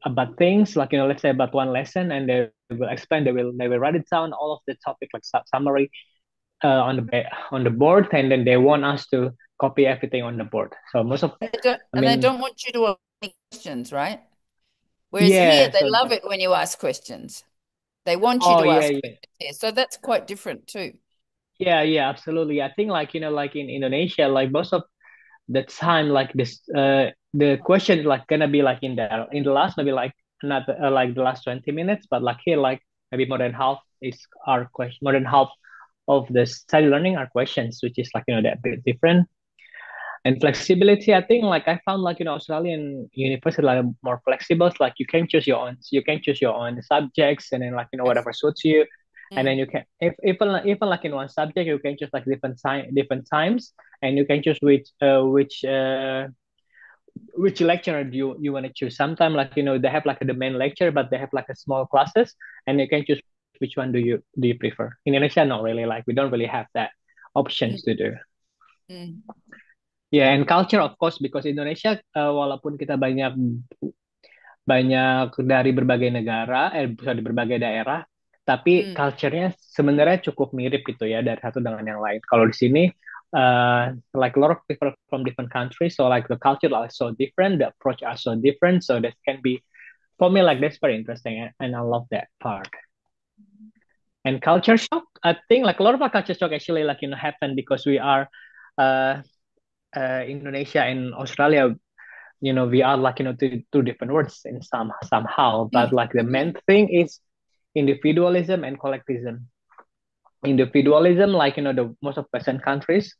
about things like let's say about one lesson, and they will explain, they will write it down all of the topic like summary on the board, and then they want us to copy everything on the board. So most of, I They mean, don't want you to ask any questions, right? Whereas here, yeah. they So love it when you ask questions. They want you oh to yeah, ask yeah, questions here. So that's quite different too. yeah, absolutely. I think like like in Indonesia, like most of the time, like this, the question is like gonna be like in the last maybe like not like the last 20 minutes, but like here like maybe more than half is our question, more than half of the study learning are questions, which is like that bit different. And flexibility, I think like I found like Australian university like more flexible. Like you can choose your own subjects, and then like whatever suits you. And then Mm. you can if even like in one subject you can choose like different times, and you can choose which lecturer do you want to choose. Sometimes like they have like the main lecture, but they have like a small classes, and you can choose which one do you prefer. In Indonesia, not really, like we don't really have that options to do. Mm. Yeah, and culture of course because Indonesia walaupun kita banyak banyak dari berbagai negara, dari berbagai daerah, tapi Mm. culture-nya sebenarnya cukup mirip gitu ya dari satu dengan yang lain. Kalau di sini like a lot of people from different countries, so like the culture are so different, the approach are so different, so that can be for me like that's very interesting, and I love that part. And culture shock, I think like a lot of our culture shock actually like happen because we are uh, Indonesia and Australia. We are like two different words in somehow, but like the main thing is individualism and collectivism. Individualism, like the most of Western countries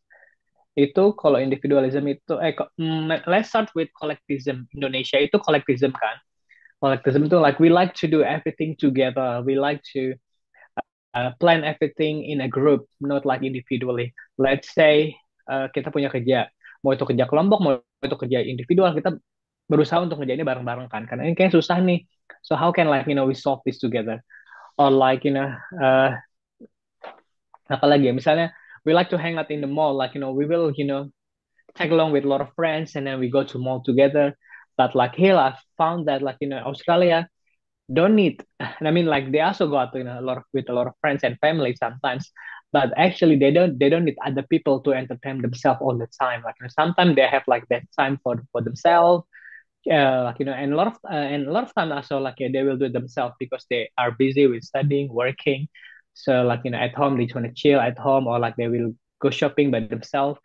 itu kalau individualism itu let's start with collectivism. Indonesia itu collectivism kan. Collectivism itu like we like to do everything together. We like to plan everything in a group, not like individually. Let's say kita punya kerja, mau itu kerja kelompok, mau itu kerja individual, kita berusaha untuk ngerjainnya bareng-bareng kan. Karena ini kayak susah nih. So how can like we solve this together? Or like apalagi ya, misalnya we like to hang out in the mall, like we will tag along with a lot of friends and then we go to mall together. But like here, I found that like Australia don't need. And I mean, like they also go out a lot of with a lot of friends and family sometimes, but actually they don't need other people to entertain themselves all the time. Like sometimes they have like that time for themselves. Like and a lot of time also like they will do it themselves because they are busy with studying, working. So like at home they just want to chill at home, or like they will go shopping by themselves.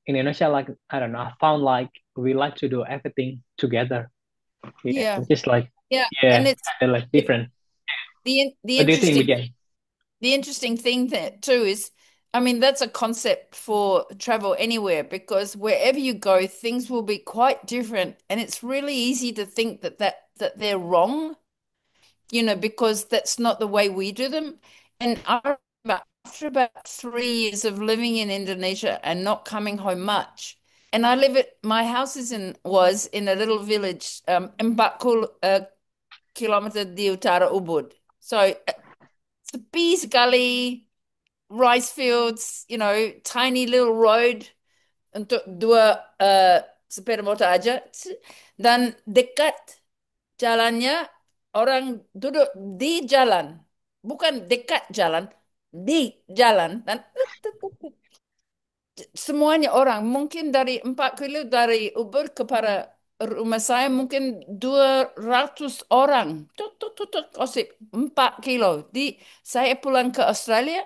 In Indonesia, like I don't know, I found like we like to do everything together. Yeah, Yeah. just like Yeah. And yeah, it's kind of like different. the What do you think, interesting Bijan? the interesting thing that too is, I mean, that's a concept for travel anywhere, because wherever you go, things will be quite different, and it's really easy to think that they're wrong, because that's not the way we do them. And I remember after about 3 years of living in Indonesia and not coming home much, and my house was in a little village, Mbakul, kilometer di utara Ubud. So sepi sekali, rice fields, tiny little road untuk dua sepeda motor aja. Dan dekat jalannya, orang duduk di jalan, bukan dekat jalan, di jalan. Dan semuanya orang, mungkin dari 4 kilo dari Ubud kepada rumah saya, mungkin 200 orang. Gosip 4 kilo. Saya pulang ke Australia,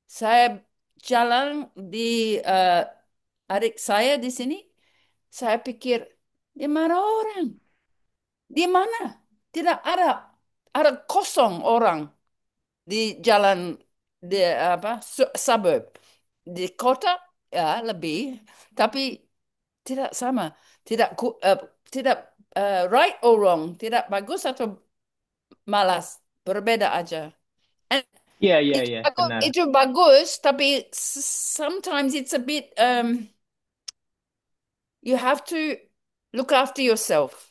saya jalan di adik saya di sini. Saya pikir, di mana orang? Di mana? Tidak ada. Ada kosong orang di jalan, di apa, suburb. Di kota ya lebih, tapi tidak sama. Tidak right or wrong, tidak bagus atau malas, berbeda aja. And Iya, iya, iya, benar. itu bagus, tapi sometimes it's a bit you have to look after yourself.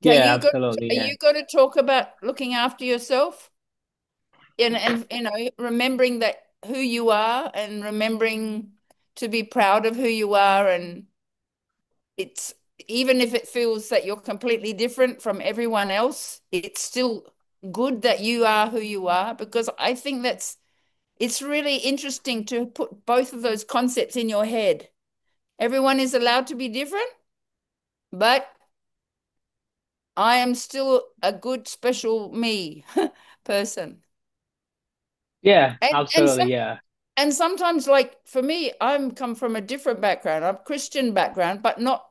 Are Yeah, you going absolutely. are Yeah. you going to talk about looking after yourself and remembering that who you are, and remembering to be proud of who you are, and it's even if it feels that you're completely different from everyone else, it's still good that you are who you are, because I think it's really interesting to put both of those concepts in your head. Everyone is allowed to be different, but I am still a good, special me person. Yeah, And absolutely. Yeah. and sometimes, like for me, I'm come from a different background. I'm Christian background, but not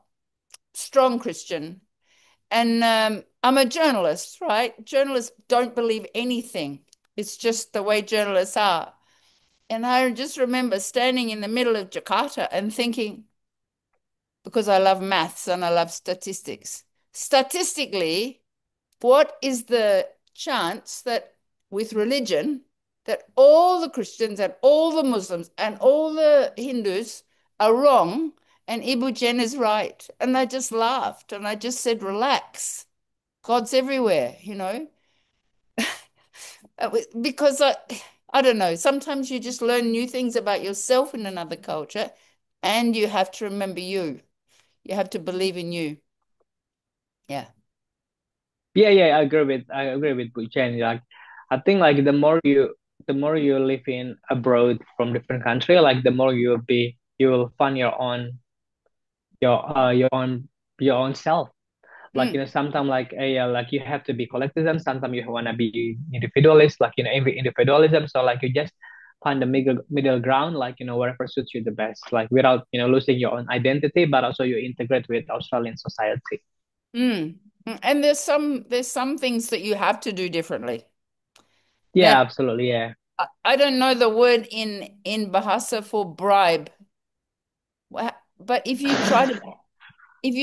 strong Christian. And I'm a journalist, right? Journalists don't believe anything. It's just the way journalists are. And I just remember standing in the middle of Jakarta and thinking, because I love maths and I love statistics. Statistically, what is the chance that with religion, that all the Christians and all the Muslims and all the Hindus are wrong and Ibu Jen is right? And I just laughed and I just said, relax. God's everywhere, because I don't know, sometimes you just learn new things about yourself in another culture, and you have to remember you. You have to believe in you. Yeah. Yeah, yeah, I agree with Buchen. Like, I think like the more you live in abroad from different country, like the more you will find your own self. Like, sometimes like yeah, like you have to be collectivism, sometimes you want to be individualist, like, individualism. So like you just find the middle ground, like, whatever suits you the best, like without, losing your own identity, but also you integrate with Australian society. And there's some things that you have to do differently. Yeah, Now, absolutely. Yeah. I don't know the word in Bahasa for bribe. But if you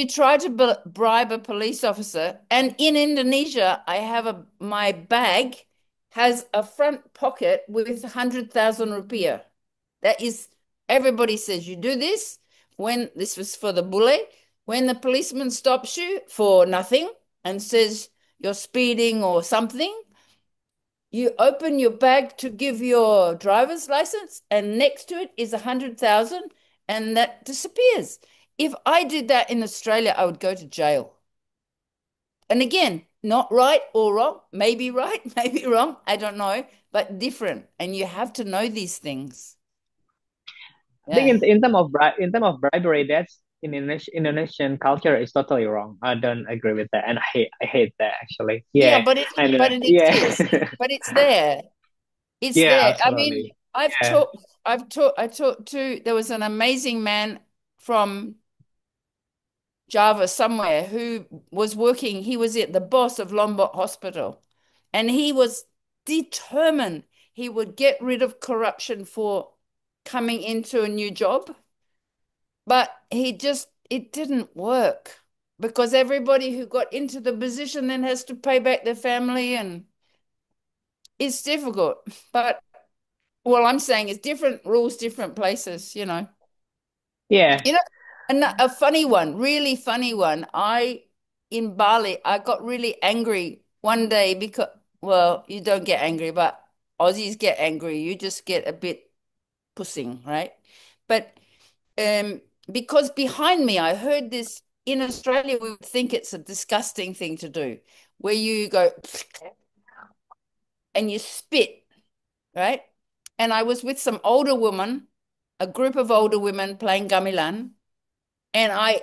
try to bribe a police officer, and in Indonesia, I have my bag has a front pocket with 100,000 rupiah. That is, everybody says you do this when this was for the bule. When the policeman stops you for nothing and says you're speeding or something, you open your bag to give your driver's license, and next to it is 100,000, and that disappears. If I did that in Australia, I would go to jail. And again, not right or wrong, maybe right, maybe wrong, I don't know, but different. And you have to know these things. I think in terms of bribery, that's in Indonesian culture is totally wrong. I don't agree with that, and I hate that actually. Yeah, Yeah, and but it yeah, exists. But it's there. It's yeah, there. I mean, absolutely. I Yeah, talked to, there was an amazing man from Java somewhere who was working, he was the boss of Lombok Hospital, and he was determined he would get rid of corruption for coming into a new job. But it didn't work because everybody who got into the position then has to pay back their family, and it's difficult. But what I'm saying is different rules, different places, you know. yeah. You know, and a funny one, really funny one. In Bali, I got really angry one day because, well, you don't get angry, but Aussies get angry. You just get a bit pussing, right? But um, because behind me, I heard this in Australia, we would think it's a disgusting thing to do, where you go and you spit, right? And I was with some older women, a group of older women playing gamelan, and I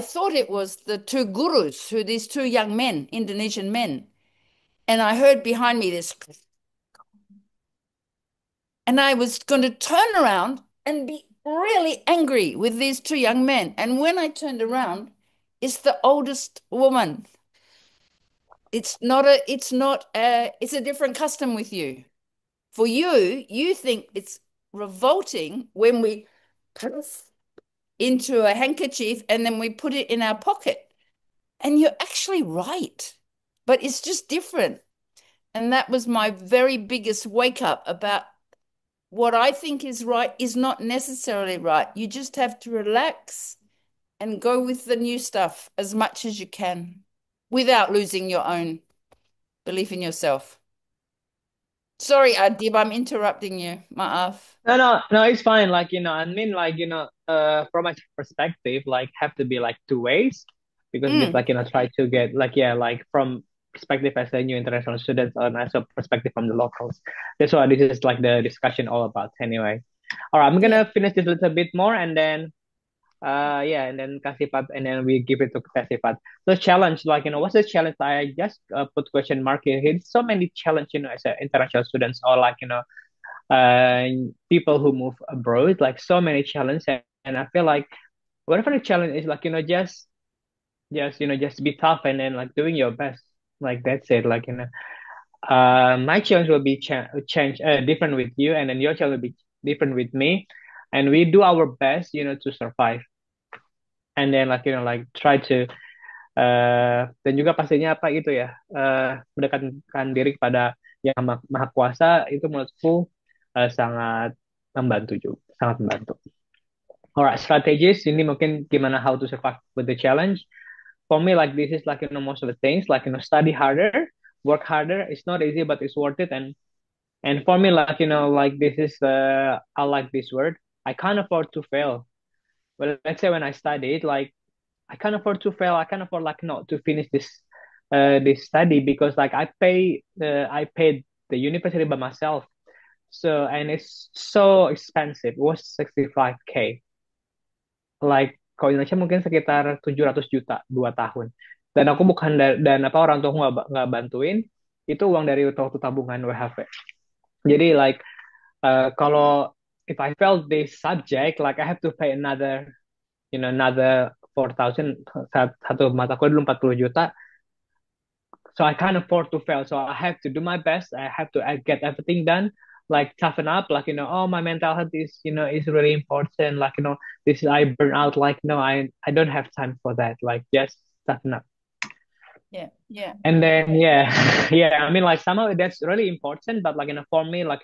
thought it was the two gurus, who these two young men, Indonesian men, and I heard behind me this, and I was going to turn around and be really angry with these two young men. And when I turned around, it's the oldest woman. It's a different custom with you. For you, you think it's revolting when we puff into a handkerchief and then we put it in our pocket. And you're actually right, but it's just different. And that was my very biggest wake up about what I think is right is not necessarily right. You just have to relax and go with the new stuff as much as you can without losing your own belief in yourself. Sorry, Adib, I'm interrupting you. Maaf. No, it's fine. Like, I mean, like, from my perspective, like, have to be like two ways, because this, Mm, like, try to get, like, yeah, like from perspective as a new international student, and also perspective from the locals. That's why this is like the discussion all about anyway. All right, I'm yeah. gonna finish this a little bit more, and then yeah, and then Kasipat, and then we give it to Kasipat. The challenge, like, what's the challenge? I just put question mark here. It's so many challenge, as a international students, or like, uh, people who move abroad, like so many challenges, and I feel like whatever the challenge is, like, just be tough, and then like doing your best, like that's it, like, my challenge will be change different with you, and then your challenge will be different with me, and we do our best, to survive, and then like, like try to dan juga pastinya apa gitu ya, mendekatkan diri kepada yang maha kuasa, itu menurutku sangat membantu juga, sangat membantu. Alright, strategies ini mungkin gimana how to survive with the challenge. For me, like this is like, most of the things, like, study harder, work harder. It's not easy, but it's worth it. And for me, like, like this is I like this word. I can't afford to fail. Well, let's say when I studied, like I can't afford to fail. I can't afford like not to finish this study, because like I paid the university by myself. And it's so expensive. It was 65K. Like kalau Indonesia mungkin sekitar 700 juta 2 tahun. Dan aku bukan dan apa orang tua nggak bantuin, itu uang dari waktu tabungan WHV. Jadi like kalau if I fail this subject, like I have to pay another 4,000. Satu mata kuliah dulu 40 juta, so I can't afford to fail. So I have to do my best. I have to get everything done, like toughen up, like oh my mental health is really important. Like this I burn out. Like no, I don't have time for that. Like just toughen up. Yeah, yeah. And then yeah, yeah. I mean like somehow that's really important. But like for me, like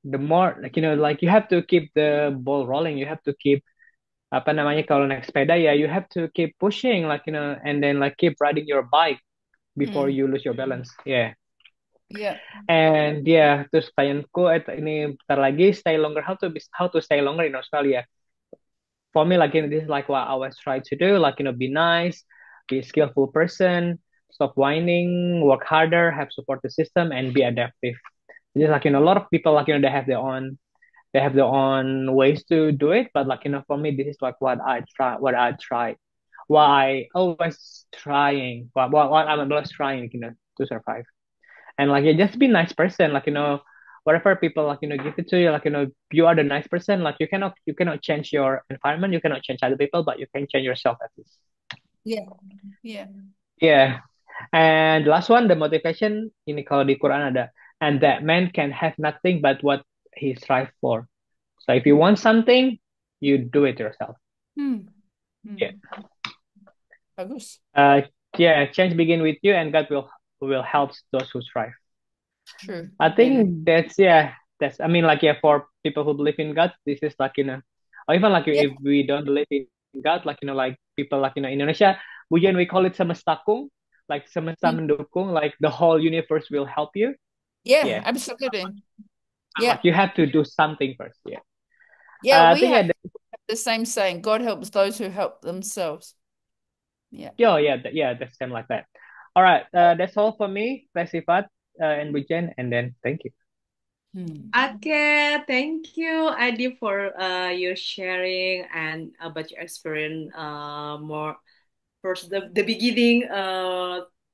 the more like like you have to keep the ball rolling. You have to keep apa namanya kalau naik sepeda ya you have to keep pushing like and then like keep riding your bike before you lose your balance. Yeah. Yeah. And yeah, terus pertanyaanku ini bentar lagi stay longer. How to stay longer in Australia? For me, like this is like what I always try to do. Like be nice, be a skillful person, stop whining, work harder, have support the system, and be adaptive. Just like a lot of people like they have their own ways to do it, but like for me, this is like what I always trying, what I'm always trying, to survive. And like just be nice person, like whatever people like give it to you, like you are the nice person. Like you cannot change your environment, you cannot change other people, but you can change yourself at least. Yeah. Yeah. Yeah. And last one, the motivation ini kalau di Quran ada, and that man can have nothing but what he strive for. So if you want something, you do it yourself. Yeah. Bagus. Yeah, change begin with you, and God will help those who strive. True. I think that's I mean like for people who believe in God, this is like or even like Yeah. if we don't believe in God, like like people like Indonesia, we call it semestakung, like semesta mendukung, like the whole universe will help you. Yeah, Yeah. absolutely. Yeah. Like you have to do something first. Yeah. Yeah, I we think have the same saying, God helps those who help themselves. Yeah. yeah, that's same like that. All right, that's all for me, Sifat and Bujen, and then thank you. Okay, thank you, Adi, for your sharing and about your experience. More first, the beginning.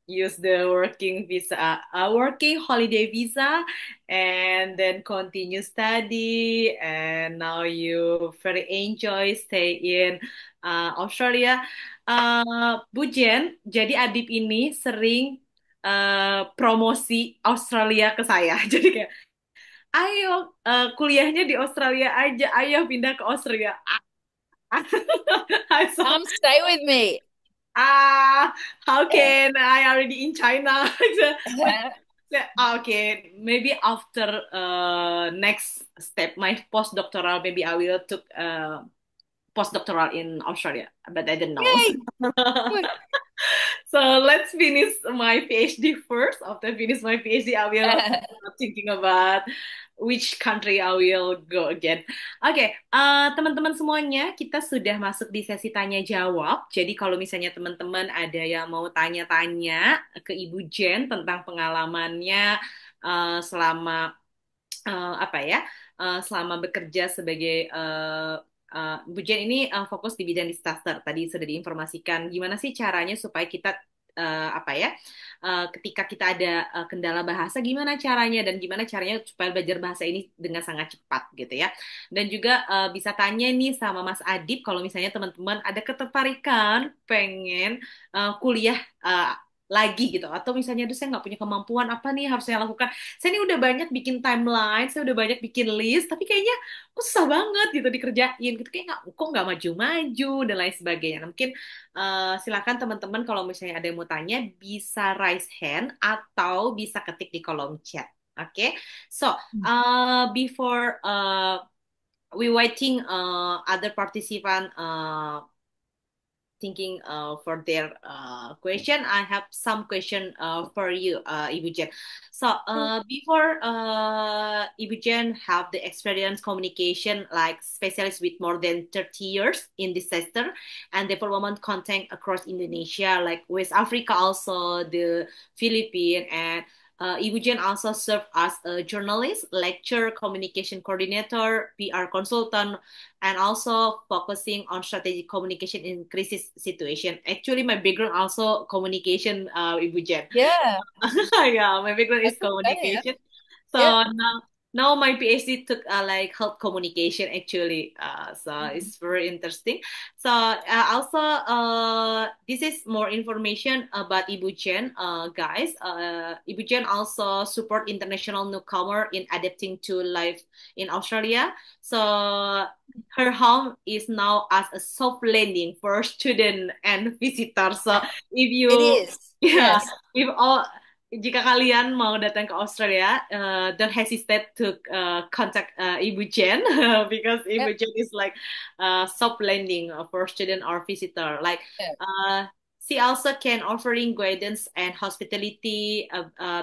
Use the working visa, working holiday visa, and then continue study. And now you very enjoy stay in Australia. Bujen, jadi Adib ini sering promosi Australia ke saya. Jadi kayak ayo kuliahnya di Australia aja, ayo pindah ke Australia. So, Come stay with me. how can I already in China? Okay, maybe after next step, my postdoctoral, maybe I will took postdoctoral in Australia, but I don't know. So let's finish my PhD first. After finish my PhD, I will thinking about which country I will go again. Oke, teman-teman semuanya, kita sudah masuk di sesi tanya jawab. Jadi kalau misalnya teman-teman ada yang mau tanya-tanya ke Ibu Jen tentang pengalamannya selama apa ya, selama bekerja sebagai Bu Jen ini fokus di bidang disaster. Tadi sudah diinformasikan gimana sih caranya supaya kita apa ya, ketika kita ada kendala bahasa gimana caranya dan gimana caranya supaya belajar bahasa ini dengan sangat cepat gitu ya. Dan juga bisa tanya nih sama Mas Adib kalau misalnya teman-teman ada ketertarikan pengen kuliah lagi gitu, atau misalnya aduh saya nggak punya kemampuan apa nih harus saya lakukan, saya ini udah banyak bikin timeline, saya udah banyak bikin list, tapi kayaknya kok susah banget gitu dikerjain gitu, kayak nggak maju-maju dan lain sebagainya. Nah, mungkin silakan teman-teman kalau misalnya ada yang mau tanya bisa raise hand atau bisa ketik di kolom chat. Oke, so before we waiting other participant thinking for their question, I have some question for you, Ibu Jen. So before Ibu Jen have the experience communication like specialist with more than 30 years in this sector and development content across Indonesia, like West Africa, also the Philippines, and Ibu Jen also served as a journalist, lecturer, communication coordinator, PR consultant, and also focusing on strategic communication in crisis situation. Actually, my background also communication, Ibu Jen. Yeah, Yeah, my background is that's okay. communication. So Yeah. now my PhD took like health communication actually. So Mm. it's very interesting. So also this is more information about Ibu Jen, guys. Ibu Jen also support international newcomer in adapting to life in Australia. So her home is now as a soft landing for student and visitors. So if It you is. yeah, Yes. if all jika kalian mau datang ke Australia, don't hesitate to contact Ibu Jen because Yep. Ibu Jen is like soft landing for student or visitor. Like Yeah. uh, she also can offering guidance and hospitality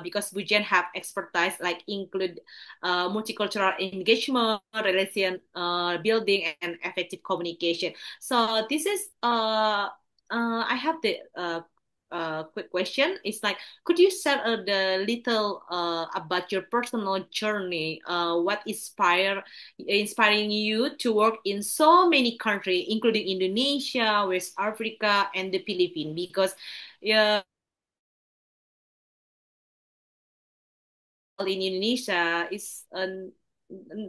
because Ibu Jen have expertise like include multicultural engagement, relation building, and effective communication. So this is I have the quick question. It's like, could you share the little about your personal journey? What inspiring you to work in so many countries, including Indonesia, West Africa, and the Philippines? Because yeah, in Indonesia is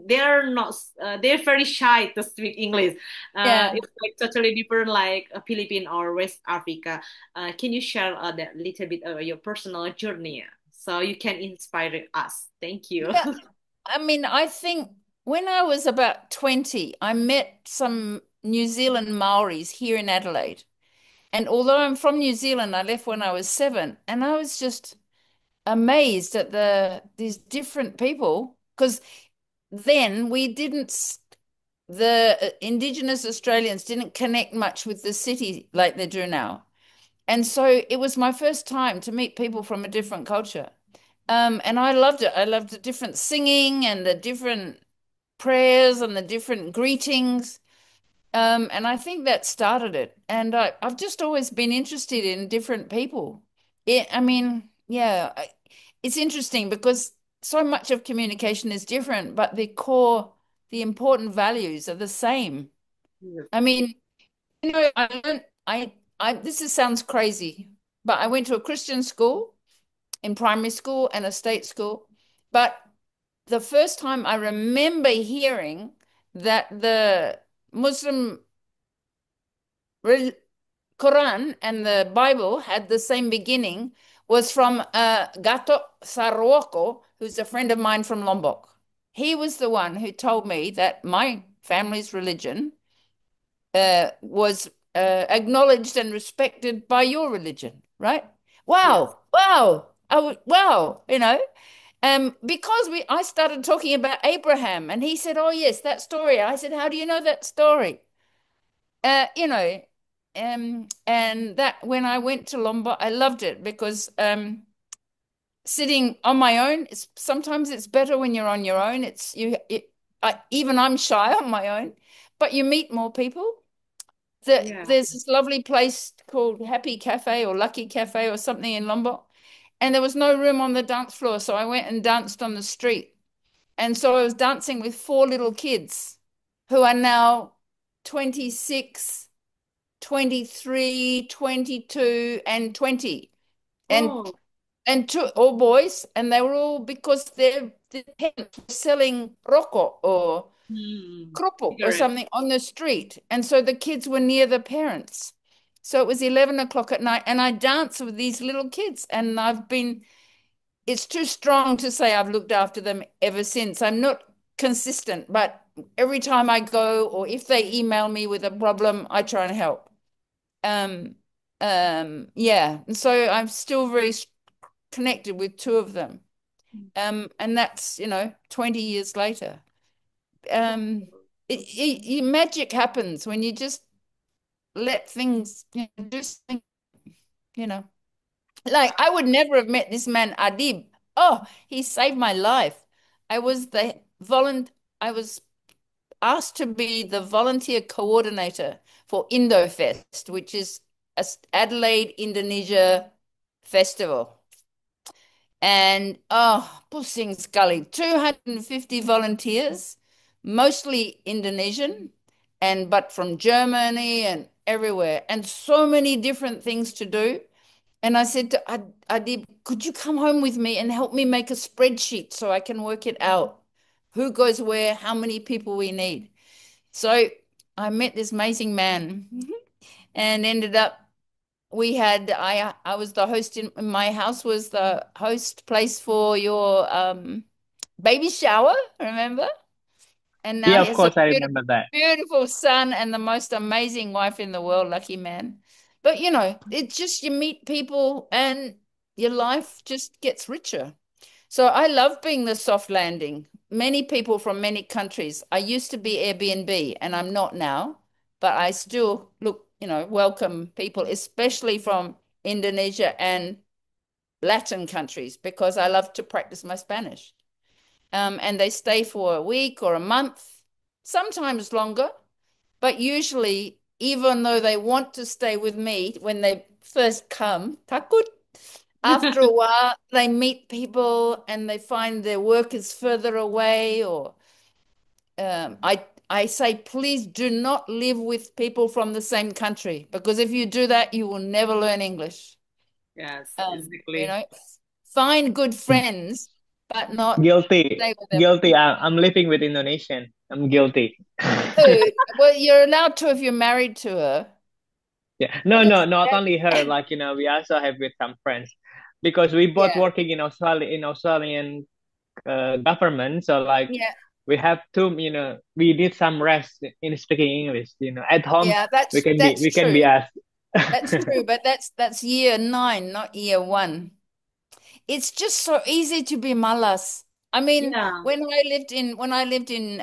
they're not they're very shy to speak English. Yeah. It's like totally different, like Philippines or West Africa. Can you share that little bit of your personal journey so you can inspire us? Thank you. Yeah. I mean, I think when I was about 20, I met some New Zealand Maoris here in Adelaide. And although I'm from New Zealand, I left when I was 7, and I was just amazed at these different people because then we didn't the Indigenous Australians didn't connect much with the city like they do now. And so it was my first time to meet people from a different culture. And I loved it. I loved the different singing and the different prayers and the different greetings. And I think that started it. And I've just always been interested in different people. I mean, yeah, it's interesting because so much of communication is different, but the core, the important values are the same. I mean, I learned, this sounds crazy, but I went to a Christian school in primary school and a state school. But the first time I remember hearing that the Muslim Quran and the Bible had the same beginning was from Gato Sarwoko, who's a friend of mine from Lombok. He was the one who told me that my family's religion was acknowledged and respected by your religion, right? Yes. Wow, wow, wow, because I started talking about Abraham, and he said, "Oh yes, that story." I said, "How do you know that story?" Uh, you know, and that when I went to Lombok, I loved it because sitting on my own, sometimes it's better when you're on your own. Even I'm shy on my own, but you meet more people. Yeah. There's this lovely place called Happy Cafe or Lucky Cafe or something in Lombok, and there was no room on the dance floor, so I went and danced on the street. And so I was dancing with 4 little kids who are now 26, 23, 22, and 20. And Oh. two all boys, and they were all because their parents were selling roko or kropo or Cigarette. something on the street. And so the kids were near the parents. So it was 11 o'clock at night, and I danced with these little kids. And it's too strong to say I've looked after them ever since. I'm not consistent, but every time I go or if they email me with a problem, I try and help. Um, yeah. And so I'm still very connected with two of them. And that's, 20 years later. Um, magic happens when you just let things, do something, you know. Like I would never have met this man Adib. Oh, he saved my life. I was the I was asked to be the volunteer coordinator for IndoFest, which is a Adelaide, Indonesia festival. And pusing sekali, 250 volunteers, mostly Indonesian, but from Germany and everywhere, and so many different things to do. And I said to Adib, could you come home with me and help me make a spreadsheet so I can work it out? Who goes where, how many people we need. So I met this amazing man and ended up we had I was the host in my house was the host place for your baby shower, remember? And now Yeah, he of has a course, I beautiful, remember that. beautiful son and the most amazing wife in the world, lucky man. But it's just you meet people and your life just gets richer. So I love being the soft landing. Many people from many countries. I used to be Airbnb and I'm not now, but I still welcome people, especially from Indonesia and Latin countries, because I love to practice my Spanish. And they stay for a week or a month, sometimes longer, but usually, even though they want to stay with me when they first come, takut, after a while, they meet people and they find their work is further away, or I say, please do not live with people from the same country, because if you do that, you will never learn English. Yes, You exactly. know, find good friends, but not Guilty, stay with them. guilty. I'm living with Indonesian. I'm guilty. Dude, well, you're allowed to if you're married to her. Yeah, no, That's no, not that, only her. Like we also have with some friends because we both yeah, working in Australian government. So like yeah, we have to, we need some rest in speaking English. At home yeah. we That's can be that's we can true. be us. That's true, but that's year 9, not year 1. It's just so easy to be malas. I mean, Yeah, when I lived in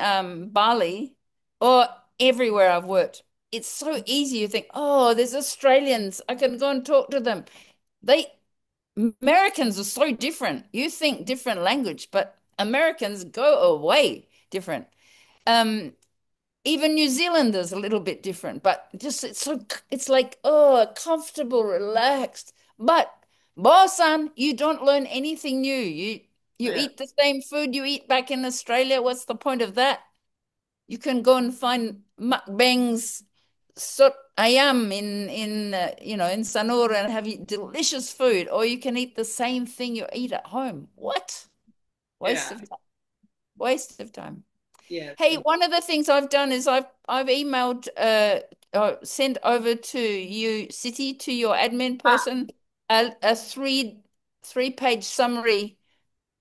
Bali or everywhere I've worked, it's so easy. You think, oh, there's Australians. I can go and talk to them. They Americans are so different. You think different language, but Americans go away different. Um, Even New Zealanders a little bit different, but just it's like comfortable, relaxed. But bosan, you don't learn anything new. You yeah, eat the same food you eat back in Australia. What's the point of that? You can go and find mukbangs, sot ayam in Sanur and have delicious food, or you can eat the same thing you eat at home. What? Waste yeah, of time. Waste of time. yes, Hey, one of the things I've done is I've emailed sent over to you, City, to your admin ah, person, a three-page summary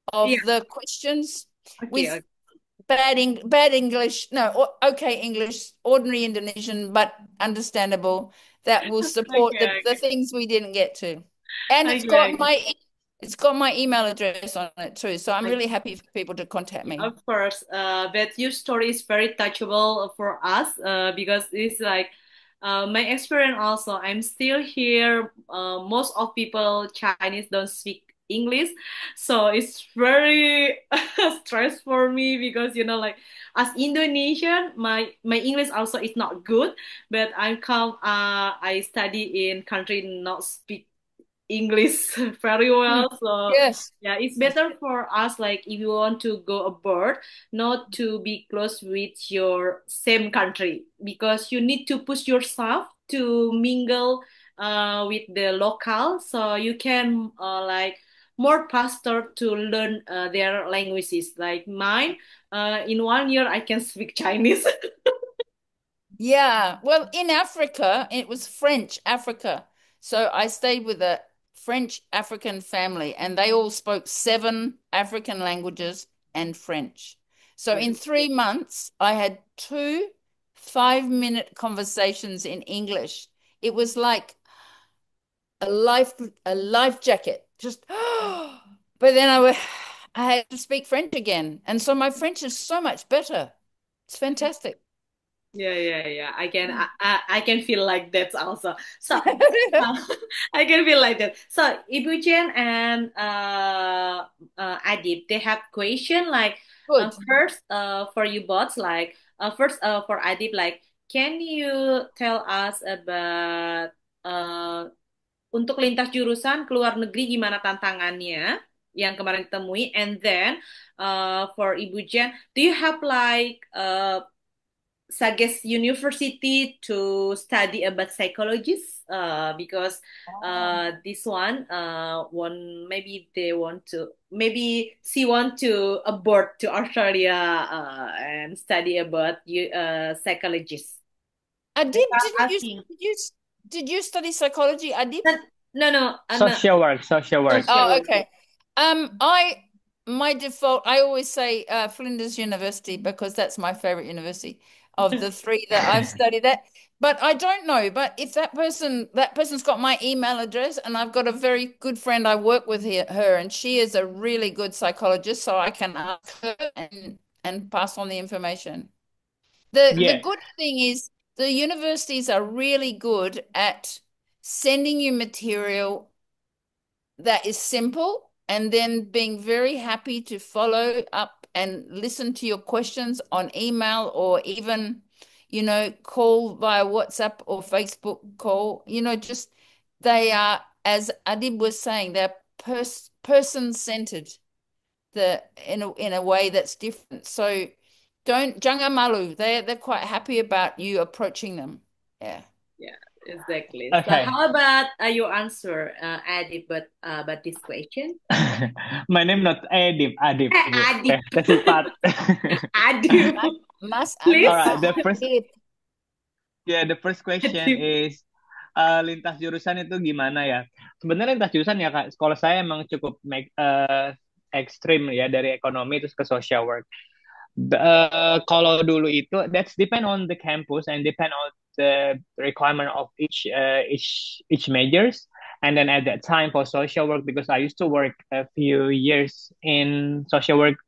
yeah, of the questions okay, with okay, bad English, no, okay English, ordinary Indonesian, but understandable, that will support okay, the things we didn't get to. And okay, okay. it's got my email address on it too. So I'm Okay. really happy for people to contact me. Of course, but your story is very touchable for us because it's like my experience also. I'm still here. Most of people Chinese don't speak English, so it's very stress for me because like as Indonesian, my English also is not good, but I study in country not speak English very Hmm. well. So Yes. yeah, it's better for us like if you want to go abroad, not to be close with your same country because you need to push yourself to mingle with the local so you can like more faster to learn their languages. Like mine, in 1 year I can speak Chinese. Yeah. Well, in Africa, it was French Africa. So I stayed with a French African family, and they all spoke 7 African languages and French. So in 3 months, I had 2 5-minute conversations in English. It was like a life jacket. Just, but then I had to speak French again, and so my French is so much better. It's fantastic. Yeah, yeah, yeah. I can feel like that also. So I can feel like that. So Ibu Chen and Adib, they have question like Good. first for you both like first for Adib like can you tell us about untuk lintas jurusan ke luar negeri gimana tantangannya? yang kemarin ditemui. And then for Ibu Jen, do you have like suggest university to study about psychologists because this one one maybe they want to maybe she want to abroad to Australia and study about you psychologists. Adib, Mereka asking. did you study psychology, Adib? No, no. Social work. Social Oh, work. okay. My default, I always say Flinders University because that's my favorite university of the three that I've studied at. But I don't know. But if that person's got my email address, and I've got a very good friend I work with her, and she is a really good psychologist, so I can ask her and pass on the information. The Yeah. good thing is the universities are really good at sending you material that is simple and then being very happy to follow up and listen to your questions on email or even, call via WhatsApp or Facebook call. Just they are, as Adib was saying, they're person-centered in a way that's different. So don't jangan malu. They're quite happy about you approaching them. Yeah. Yeah, exactly. So Okay. how about your answer, Adi, but this question? My name not Adib. Adi, Tes sifat. Adi, Mas please. Alright, Adib. the first question Adi. is lintas jurusan itu gimana ya? Sebenarnya lintas jurusan ya Kak, sekolah saya emang cukup ekstrim ya dari ekonomi terus ke social work. Kalau dulu itu that's depend on the campus and depend on the requirement of each majors. And then at that time for social work, because I used to work a few years in social work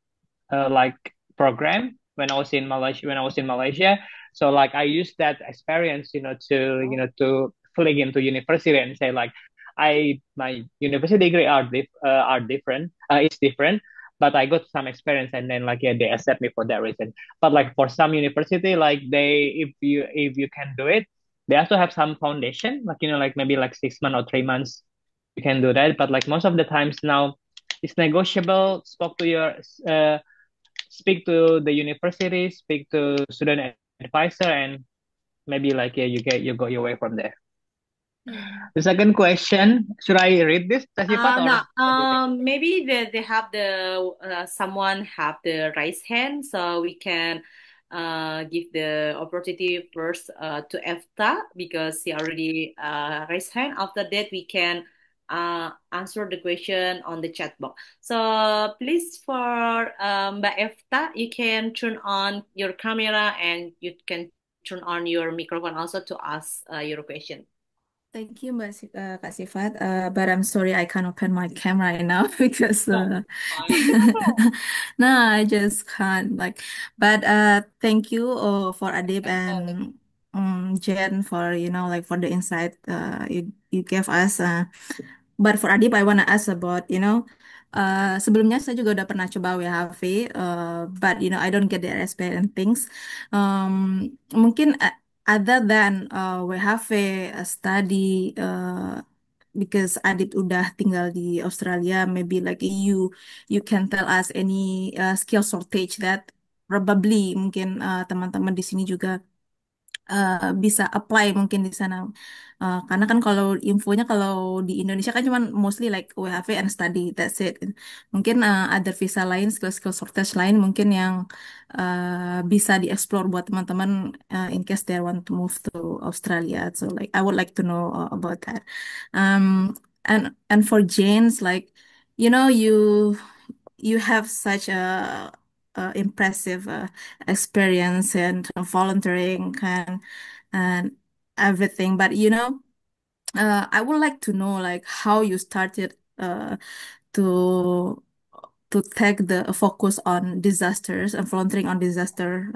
like program when I was in Malaysia. So like I used that experience, to flick into university and say like my university degree are different. It's different, but I got some experience and then like yeah they accept me for that reason. But like for some university, like they if you can do it, they also have some foundation, like like maybe like 6 months or 3 months you can do that. But like most of the times now it's negotiable. Uh, speak to the university, speak to student advisor, and maybe like yeah, you go your way from there. The second question, should I read this, Tasifat, or No, what do you think? maybe they have the someone have the raise hand, so we can give the opportunity first to Efta because he already raised hand. After that, we can answer the question on the chat box. So please for Mbak Efta, you can turn on your camera and you can turn on your microphone also to ask your question. Thank you, Kak Sifat. But I'm sorry I can't open my camera right now because No, fine. no, I just can't like. But thank you for Adib and Jen for like for the insight you gave us. But for Adib, I wanna ask about sebelumnya saya juga udah pernah coba WHV, but I don't get the RSP and things. Mungkin other than WHV study because Adit udah tinggal di Australia, maybe like you can tell us any skill shortage that probably mungkin teman-teman di sini juga bisa apply mungkin di sana. Karena kan kalau infonya kalau di Indonesia kan cuman mostly like WHV and study, that's it. Mungkin ada visa lain, skill-skill shortage lain mungkin yang bisa dieksplor buat teman-teman in case they want to move to Australia. So like I would like to know about that. And for James, like you have such a impressive experience and volunteering and everything. But I would like to know like how you started to take the focus on disasters and volunteering on disaster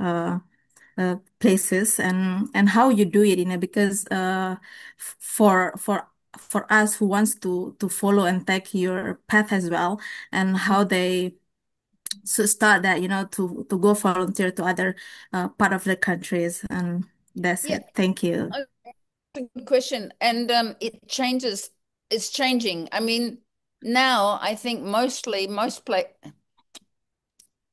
places and how you do it, because for us who wants to follow and take your path as well, and how they start that, to go volunteer to other part of the countries. And that's Yeah. it. Thank you. Good question. And it changes. It's changing. I mean, now I think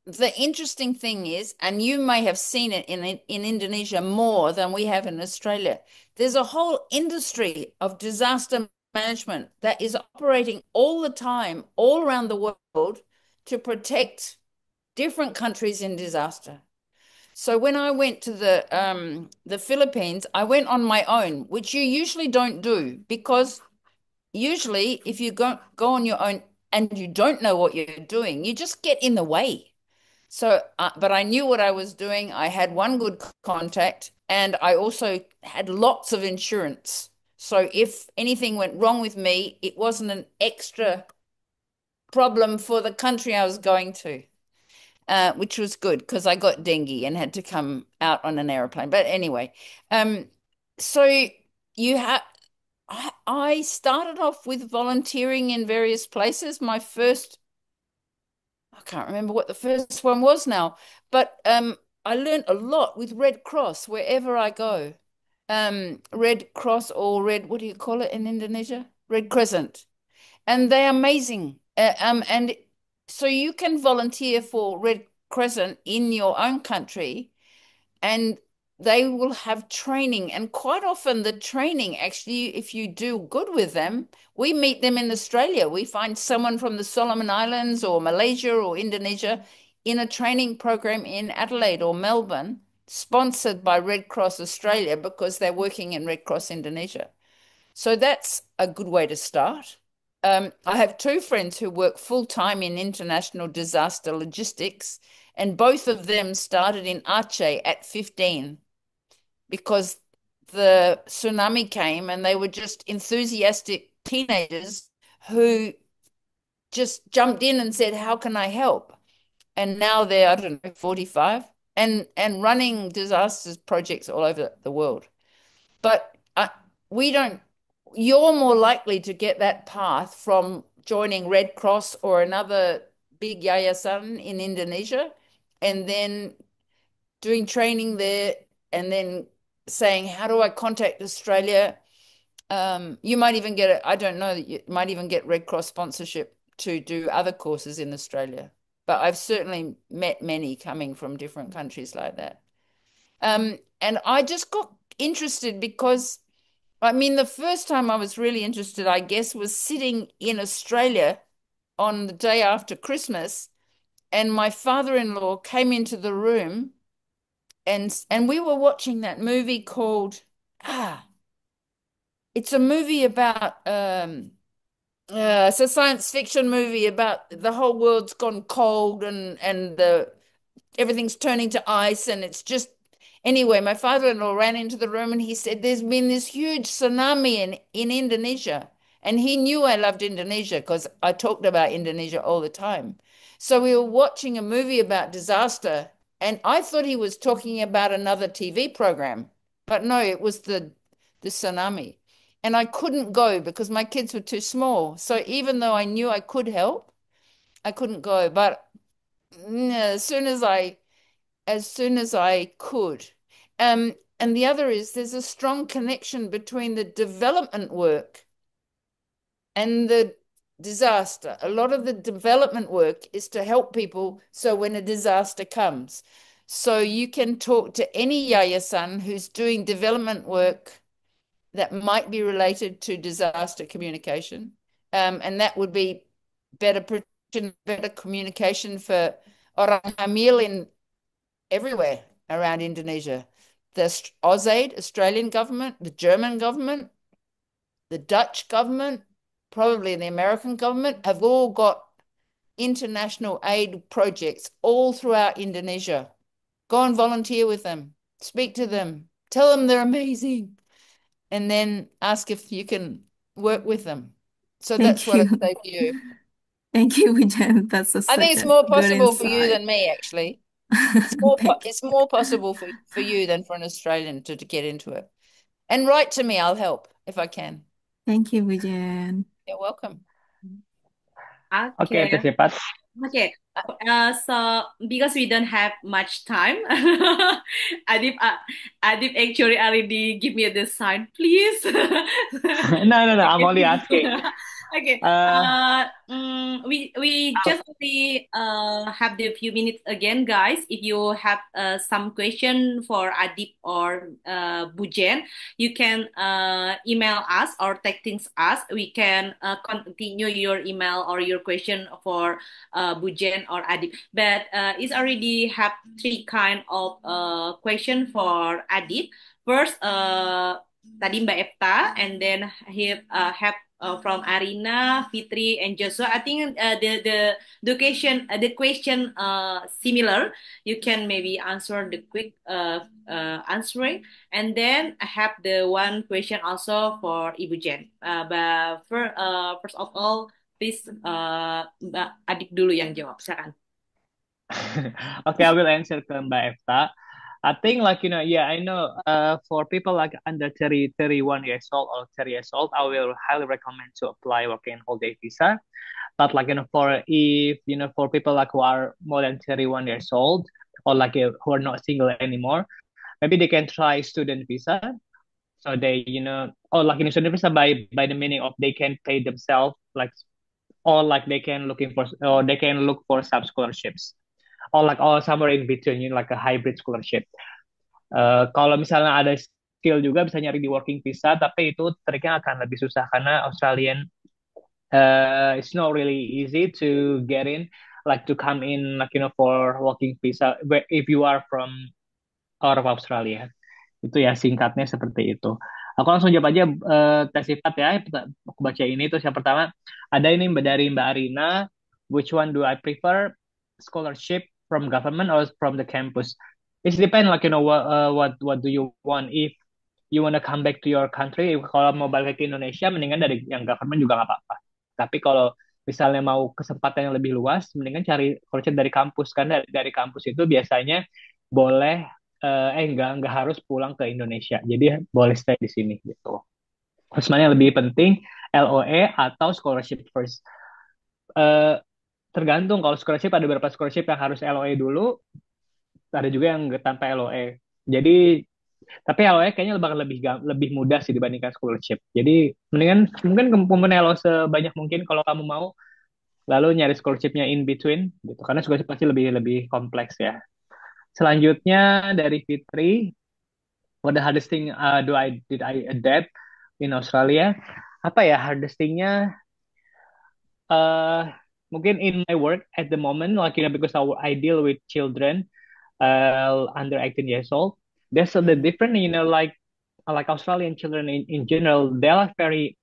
the interesting thing is, and you may have seen it in Indonesia more than we have in Australia, there's a whole industry of disaster management that is operating all the time, all around the world, to protect different countries in disaster. So when I went to the Philippines, I went on my own, which you usually don't do, because usually if you go on your own and you don't know what you're doing, you just get in the way. So, but I knew what I was doing. I had one good contact, and I also had lots of insurance. So if anything went wrong with me, it wasn't an extra problem for the country I was going to, which was good because I got dengue and had to come out on an aeroplane. But anyway, so you have. I started off with volunteering in various places. I can't remember what the first one was now, but I learned a lot with Red Cross wherever I go. Red Cross or Red, what do you call it in Indonesia? Red Crescent. And they're amazing. And so you can volunteer for Red Crescent in your own country, and they will have training. And quite often, the training actually, if you do good with them, we meet them in Australia. We find someone from the Solomon Islands or Malaysia or Indonesia in a training program in Adelaide or Melbourne, sponsored by Red Cross Australia because they're working in Red Cross Indonesia. So that's a good way to start. I have two friends who work full time in international disaster logistics, and both of them started in Aceh at 15 because the tsunami came and they were just enthusiastic teenagers who just jumped in and said, "How can I help?" And now they're, I don't know, 45 and running disasters projects all over the world. But we don't, you're more likely to get that path from joining Red Cross or another big yayasan in Indonesia and then doing training there and then saying, how do I contact Australia? You might even get I don't know, that you might even get Red Cross sponsorship to do other courses in Australia. But I've certainly met many coming from different countries like that. And I just got interested because, I mean, the first time I was really interested, I guess, was sitting in Australia on the day after Christmas, and my father-in-law came into the room, and we were watching that movie called it's a movie about it's a science fiction movie about the whole world's gone cold and the everything's turning to ice and it's just anyway, my father-in-law ran into the room and he said there's been this huge tsunami in Indonesia. And he knew I loved Indonesia because I talked about Indonesia all the time. So we were watching a movie about disaster and I thought he was talking about another TV program. But no, it was the tsunami. And I couldn't go because my kids were too small. So even though I knew I could help, I couldn't go. But as soon as I could. And the other is there's a strong connection between the development work and the disaster. A lot of the development work is to help people so when a disaster comes. So you can talk to any yayasan who's doing development work that might be related to disaster communication. And that would be better protection, better communication for orang hamil in everywhere around Indonesia. The AusAid, Australian government, the German government, the Dutch government, probably the American government have all got international aid projects all throughout Indonesia. Go and volunteer with them, speak to them, tell them they're amazing, and then ask if you can work with them. So that's Thank what I'd you. say to you. Thank you, Wijan. That's I think such it's a more good possible for you insight. than me, actually. Thank It's more possible for you than for an Australian to get into it. And write to me, I'll help if I can. Thank you, Wijan. You're welcome. Oke, Okay. Teh Sifat. Okay. So because we don't have much time, Adib actually already give me the sign, please. No, no, no. I'm only asking. Okay. Uh, We just only have the few minutes again, guys. If you have some question for Adib or Bujen, you can email us or texting us. We can continue your email or your question for Bujen or Adib. But it's already have three kind of question for Adib. First, tadi Mbak Epta, and then he have from Arina, Fitri, and Joshua. I think the question similar. You can maybe answer the quick answering, and then I have the one question also for Ibu Jen. But first of all, please Mbak Adik dulu yang jawab. Silakan. okay, I will answer ke Mbak Efta. I think like, yeah, I know for people like under 30, 31 years old or 30 years old, I will highly recommend to apply working holiday visa. But like, for people like who are more than 31 years old or like who are not single anymore, maybe they can try student visa. So they, or like in student visa by the meaning of they can pay themselves like, or like they can look for some scholarships or somewhere in between, like a hybrid scholarship. Kalau misalnya ada skill juga bisa nyari di working visa, tapi itu triknya akan lebih susah karena Australian it's not really easy to get in, like to come in, like for working visa if you are from out of Australia. Itu ya singkatnya seperti itu. Aku langsung jawab aja tes sifat ya. Aku baca ini terus yang pertama ada ini dari Mbak Arina. Which one do I prefer? Scholarship from government or from the campus? It depends like what do you want. If you wanna come back to your country, kalau mau balik ke Indonesia, mendingan dari yang government juga nggak apa-apa. Tapi kalau misalnya mau kesempatan yang lebih luas, mendingan cari scholarship dari kampus kan dari kampus itu biasanya boleh enggak harus pulang ke Indonesia. Jadi boleh stay di sini gitu. Terus mana yang lebih penting, LOE atau scholarship first? Eh, Tergantung, kalau scholarship ada beberapa scholarship yang harus LOE dulu, ada juga yang tanpa LOE. Jadi tapi LOE kayaknya bakal lebih mudah sih dibandingkan scholarship. Jadi mendingan mungkin kumpulin LO sebanyak mungkin kalau kamu mau, lalu nyari scholarshipnya in between gitu. Karena scholarship pasti lebih lebih kompleks ya. Selanjutnya dari Fitri, what the hardest thing did I adapt in Australia? Apa ya hardest thingnya? Uh, Mungkin in my work at the moment, like because I deal with children under 18 years old. There's the different, like Australian children in general, they are very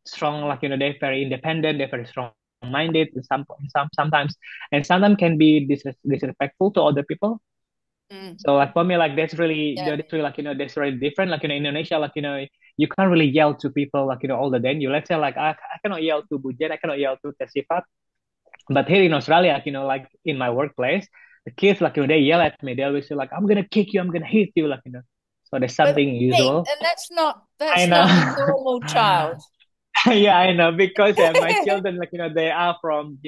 strong, like they're very independent, they're very strong minded sometimes, and sometimes can be disrespectful to other people. So like for me, like Yeah. that's really like that's really different. Like in Indonesia, like you can't really yell to people like all the day. You let's say like I cannot yell to Bujen, I cannot yell to Tesifat. But here in Australia, like like in my workplace, the kids like they yell at me. They always say like I'm gonna kick you, I'm gonna hit you, like So there's But something Nick, usual. and that's I not a know. normal child. Yeah, I know because my children like they are from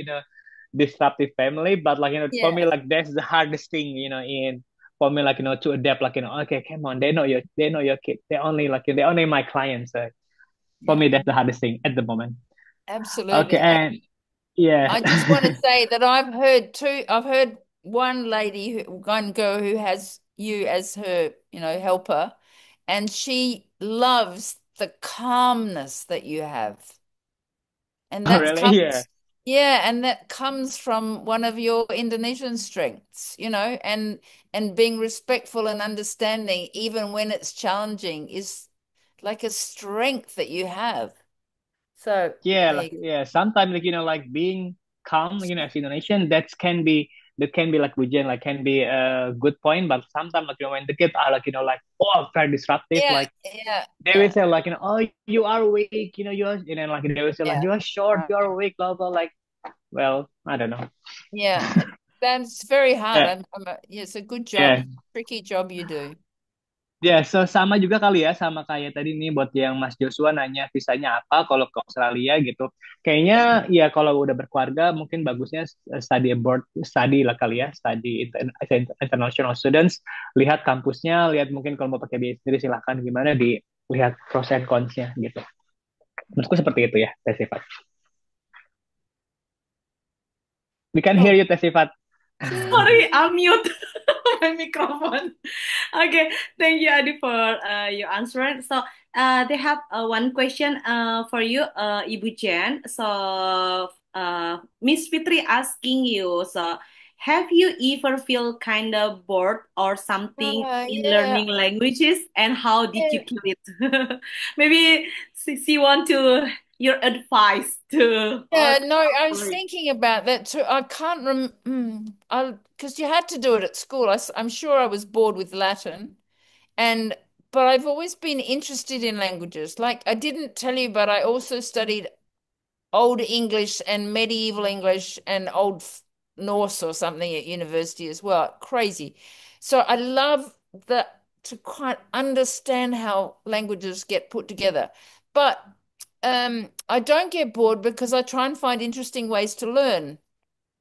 disruptive family, but like for me Yeah. like that's the hardest thing in for me like to adapt like okay, come on, they know your kid, they only my clients, so for me Yeah. that's the hardest thing at the moment. Okay, Absolutely. and yeah. I just want to say that I've heard one one girl who has you as her, helper, and she loves the calmness that you have. And Oh that really? Yeah. and that comes from one of your Indonesian strengths, and being respectful and understanding, even when it's challenging, is like a strength that you have. So Yeah, there like you go. yeah, sometimes like like being calm, as Indonesian, that can be like Wijen, like can be a good point, but sometimes like when the kids are like like oh very disruptive, Yeah, like yeah, they will yeah, say like oh you are weak, you are like they will say like yeah. you are short, Right. you are weak, blah blah, like well I don't know. Yeah, that's very hard. Yeah, Yeah, it's a good yeah. job, tricky job you do. Ya, sama juga kali ya, sama kayak tadi nih buat yang Mas Joshua nanya visanya apa kalau ke Australia gitu. Kayaknya ya kalau udah berkeluarga mungkin bagusnya study abroad, study lah kali ya, study international students, lihat kampusnya, lihat mungkin kalau mau pakai biaya sendiri silahkan gimana dilihat pros and cons-nya gitu. Menurutku seperti itu ya, Teh Sifat. We can hear Oh, you, Tesifat. Sorry, I'll mute my microphone. Okay, thank you, Adi, for your answer. So, they have one question for you, Ibu Jen. So, Miss Fitri asking you, so have you ever feel kind of bored or something in yeah, learning languages, and how did you yeah. kill it? Maybe she want to your advice to or Yeah, no, I was story. thinking about that too. I can't I because you had to do it at school. I'm sure I was bored with Latin, and but I've always been interested in languages. Like I didn't tell you, but I also studied Old English and Medieval English and Norse or something at university as well. Crazy. So I love that to quite understand how languages get put together. But I don't get bored because I try and find interesting ways to learn.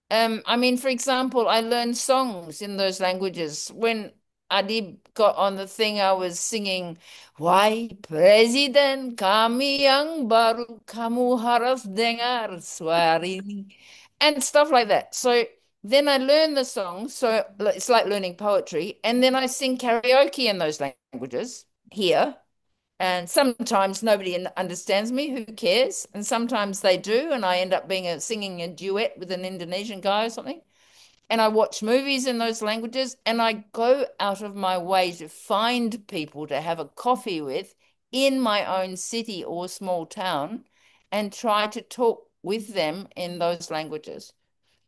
I mean, for example, I learned songs in those languages. When Adib got on the thing, I was singing, Wahai Presiden kami yang baru, kamu harus dengar suara ini, and stuff like that. So then I learn the songs, so it's like learning poetry, and then I sing karaoke in those languages here. And sometimes nobody understands me, who cares? And sometimes they do, and I end up singing a duet with an Indonesian guy or something. And I watch movies in those languages, and I go out of my way to find people to have a coffee with in my own city or small town and try to talk with them in those languages.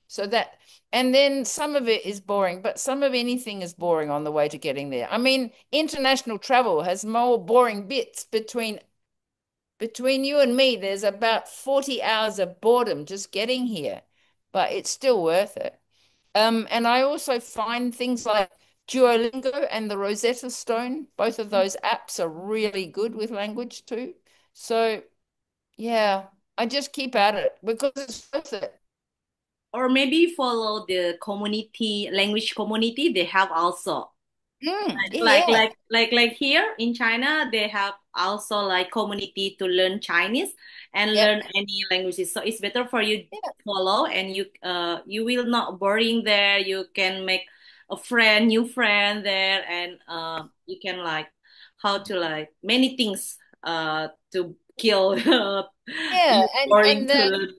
So that, and then some of it is boring, but some of anything is boring on the way to getting there. I mean, international travel has more boring bits between you and me. There's about 40 hours of boredom just getting here, but it's still worth it. And I also find things like Duolingo and the Rosetta Stone, both of those apps are really good with language too. So yeah, I just keep at it because it's worth it. Or maybe follow the community language community they have also Yeah. like here in China they have also like community to learn Chinese and Yep. learn any languages, so it's better for you Yeah. follow, and you will not boring there, you can make a friend, new friend there, and you can like how to like many things to kill Yeah, you boring and to then learn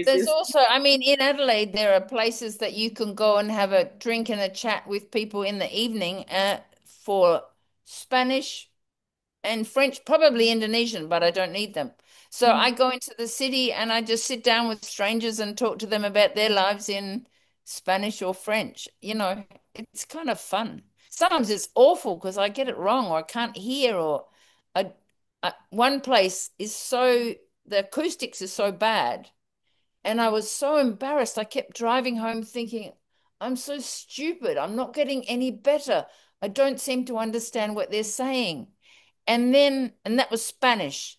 there's languages. also, I mean, in Adelaide, there are places that you can go and have a drink and a chat with people in the evening for Spanish and French, probably Indonesian, but I don't need them. So I go into the city and I just sit down with strangers and talk to them about their lives in Spanish or French. You know, it's kind of fun. Sometimes it's awful because I get it wrong or I can't hear, or one place is so, the acoustics is so bad. And I was so embarrassed. I kept driving home thinking, I'm so stupid. I'm not getting any better. I don't seem to understand what they're saying. And that was Spanish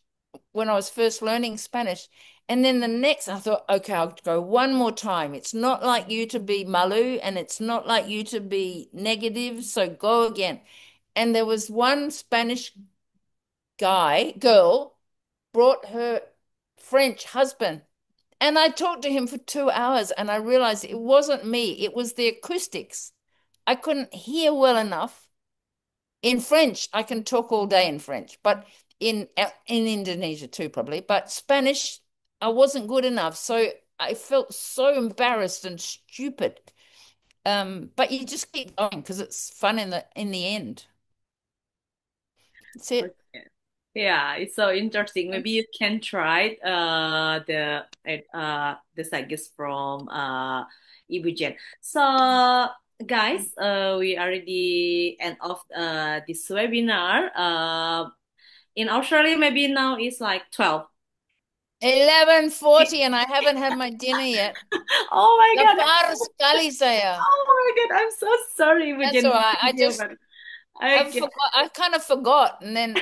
when I was first learning Spanish. And then the next, I thought, okay, I'll go one more time. It's not like you to be malu and it's not like you to be negative. So go again. And there was one Spanish girl brought her French husband. And I talked to him for 2 hours and I realized it wasn't me, it was the acoustics. I couldn't hear well enough. In French, I can talk all day in French, but in Indonesia too, probably. But Spanish, I wasn't good enough. So I felt so embarrassed and stupid. But you just keep going because it's fun in the end. That's it. Okay. Yeah, it's so interesting. Maybe you can try the sagas from Ibu Jen. So guys, we already end of this webinar. In Australia, maybe now it's like 12. 11:40 and I haven't had my dinner yet. Oh my God. Lapar sekali saya. Oh my God, I'm so sorry, Ibu That's Jen. all right. Thank you, but okay. I kind of forgot, and then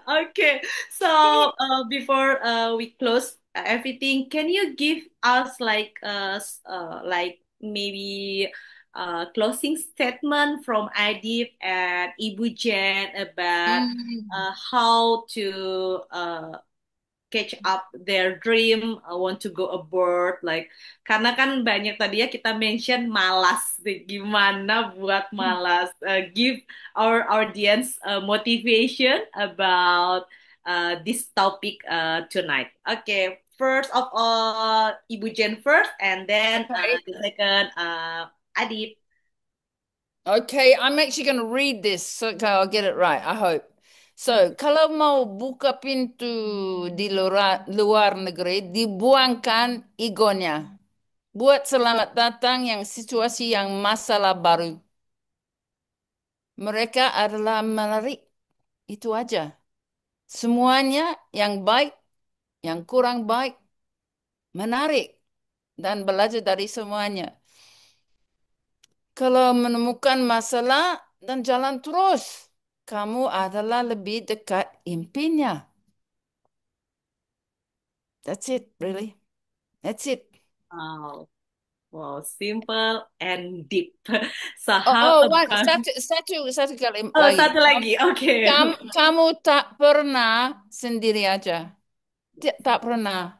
Okay, so before we close everything, can you give us like maybe closing statement from Adib and Ibu Jen about Mm, how to catch up their dream, want to go abroad, like karena kan banyak tadi ya kita mention malas, gimana buat malas, give our audience motivation about this topic tonight. Okay, first of all, Ibu Jen first, and then Okay. the second Adib. Okay, I'm actually going to read this so I'll get it right, I hope. So, kalau mau buka pintu di luar negeri, dibuangkan egonya. Buat selamat datang yang situasi yang masalah baru. Mereka adalah menarik. Itu aja. Semuanya yang baik, yang kurang baik, menarik. Dan belajar dari semuanya. Kalau menemukan masalah dan jalan terus, kamu adalah lebih dekat impiannya. That's it, really. That's it. Wow, wow, simple and deep. So how Oh, about satu kali oh lagi. satu lagi, oke. Kamu tak pernah sendiri aja. Tak pernah.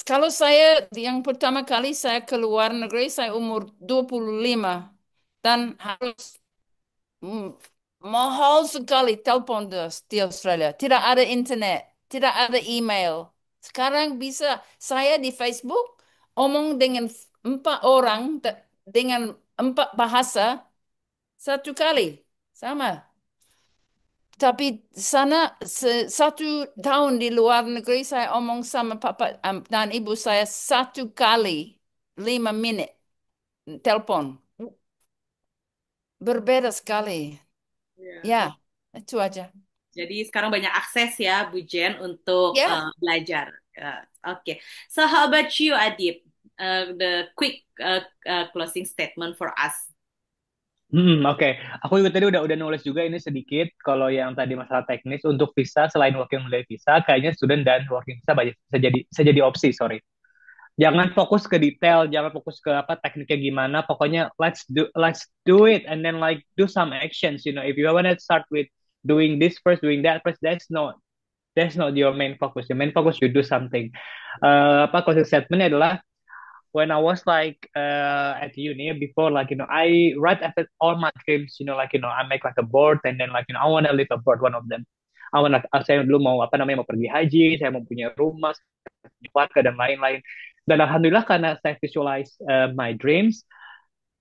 Kalau saya, yang pertama kali saya keluar negeri, saya umur 25. Dan harus mahal sekali telepon di Australia. Tidak ada internet, tidak ada email. Sekarang bisa saya di Facebook omong dengan 4 orang dengan 4 bahasa satu kali. Sama. Tapi sana 1 tahun di luar negeri saya omong sama papa dan ibu saya 1 kali 5 menit telepon. Berbeda sekali. Ya. Ya, itu aja. Jadi sekarang banyak akses ya, Bu Jen, untuk Ya. belajar. Oke. So how about you, Adib? The quick closing statement for us. Oke. Aku juga tadi udah nulis juga ini sedikit. Kalau yang tadi masalah teknis untuk visa selain working holiday visa, kayaknya student dan working visa bisa jadi opsi. Sorry. Jangan fokus ke detail, jangan fokus ke apa tekniknya gimana. Pokoknya let's do it and then like do some actions. You know, if you wanna start with doing this first, doing that first, that's not your main focus. Your main focus you do something. Closing statementnya adalah when I was like at uni before, like I write after all my dreams, I make like a board and then like I wanna live abroad, one of them. Saya dulu mau mau pergi haji, saya mau punya rumah, keluarga dan lain-lain. Dan alhamdulillah karena saya visualize my dreams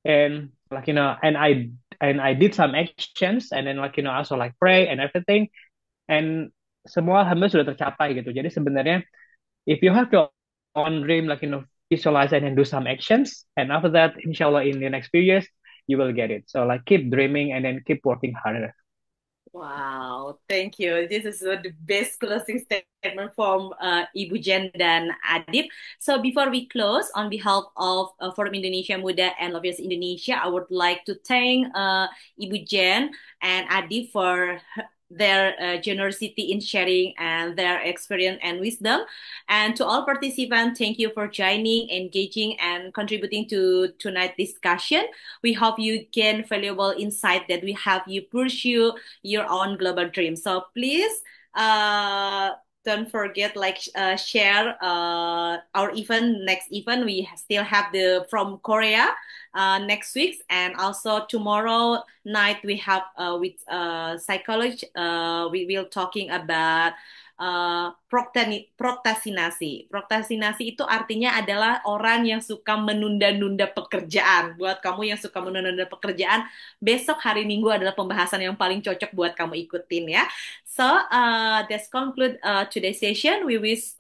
and like and I did some actions and then like also like pray and everything and semua alhamdulillah sudah tercapai gitu. Jadi sebenarnya if you have your own dream, like visualize it and do some actions, and after that, inshallah, in the next few years, you will get it. So like keep dreaming and then keep working harder. Wow, thank you. This is the best closing statement from Ibu Jen dan Adib. So before we close, on behalf of Forum Indonesia Muda and Lovias Indonesia, I would like to thank Ibu Jen and Adib for their generosity in sharing and their experience and wisdom. And to all participants, thank you for joining, engaging, and contributing to tonight's discussion. We hope you gain valuable insight that we help you pursue your own global dream. So please don't forget share our next event. We still have the from Korea next week, and also tomorrow night we have with psychology we will talking about prokrastinasi. Prokrastinasi itu artinya adalah orang yang suka menunda-nunda pekerjaan. Buat kamu yang suka menunda-nunda pekerjaan, besok hari Minggu adalah pembahasan yang paling cocok buat kamu ikutin ya. So that's conclude today's session. We wish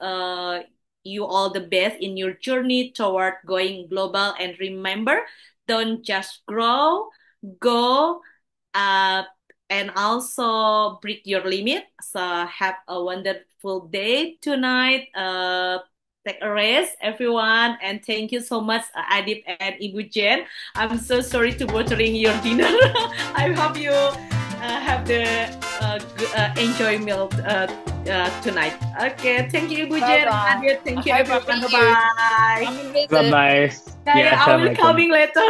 you all the best in your journey toward going global, and remember, don't just grow, go. And also break your limit. So have a wonderful day tonight. Take a rest, everyone, and thank you so much, Adib and Ibu Jen. I'm so sorry to butchering your dinner. I hope you have the enjoy meal tonight. Okay, thank you, Ibu Jen. Adib, thank you, everyone. Bye. Bye bye. I will coming later.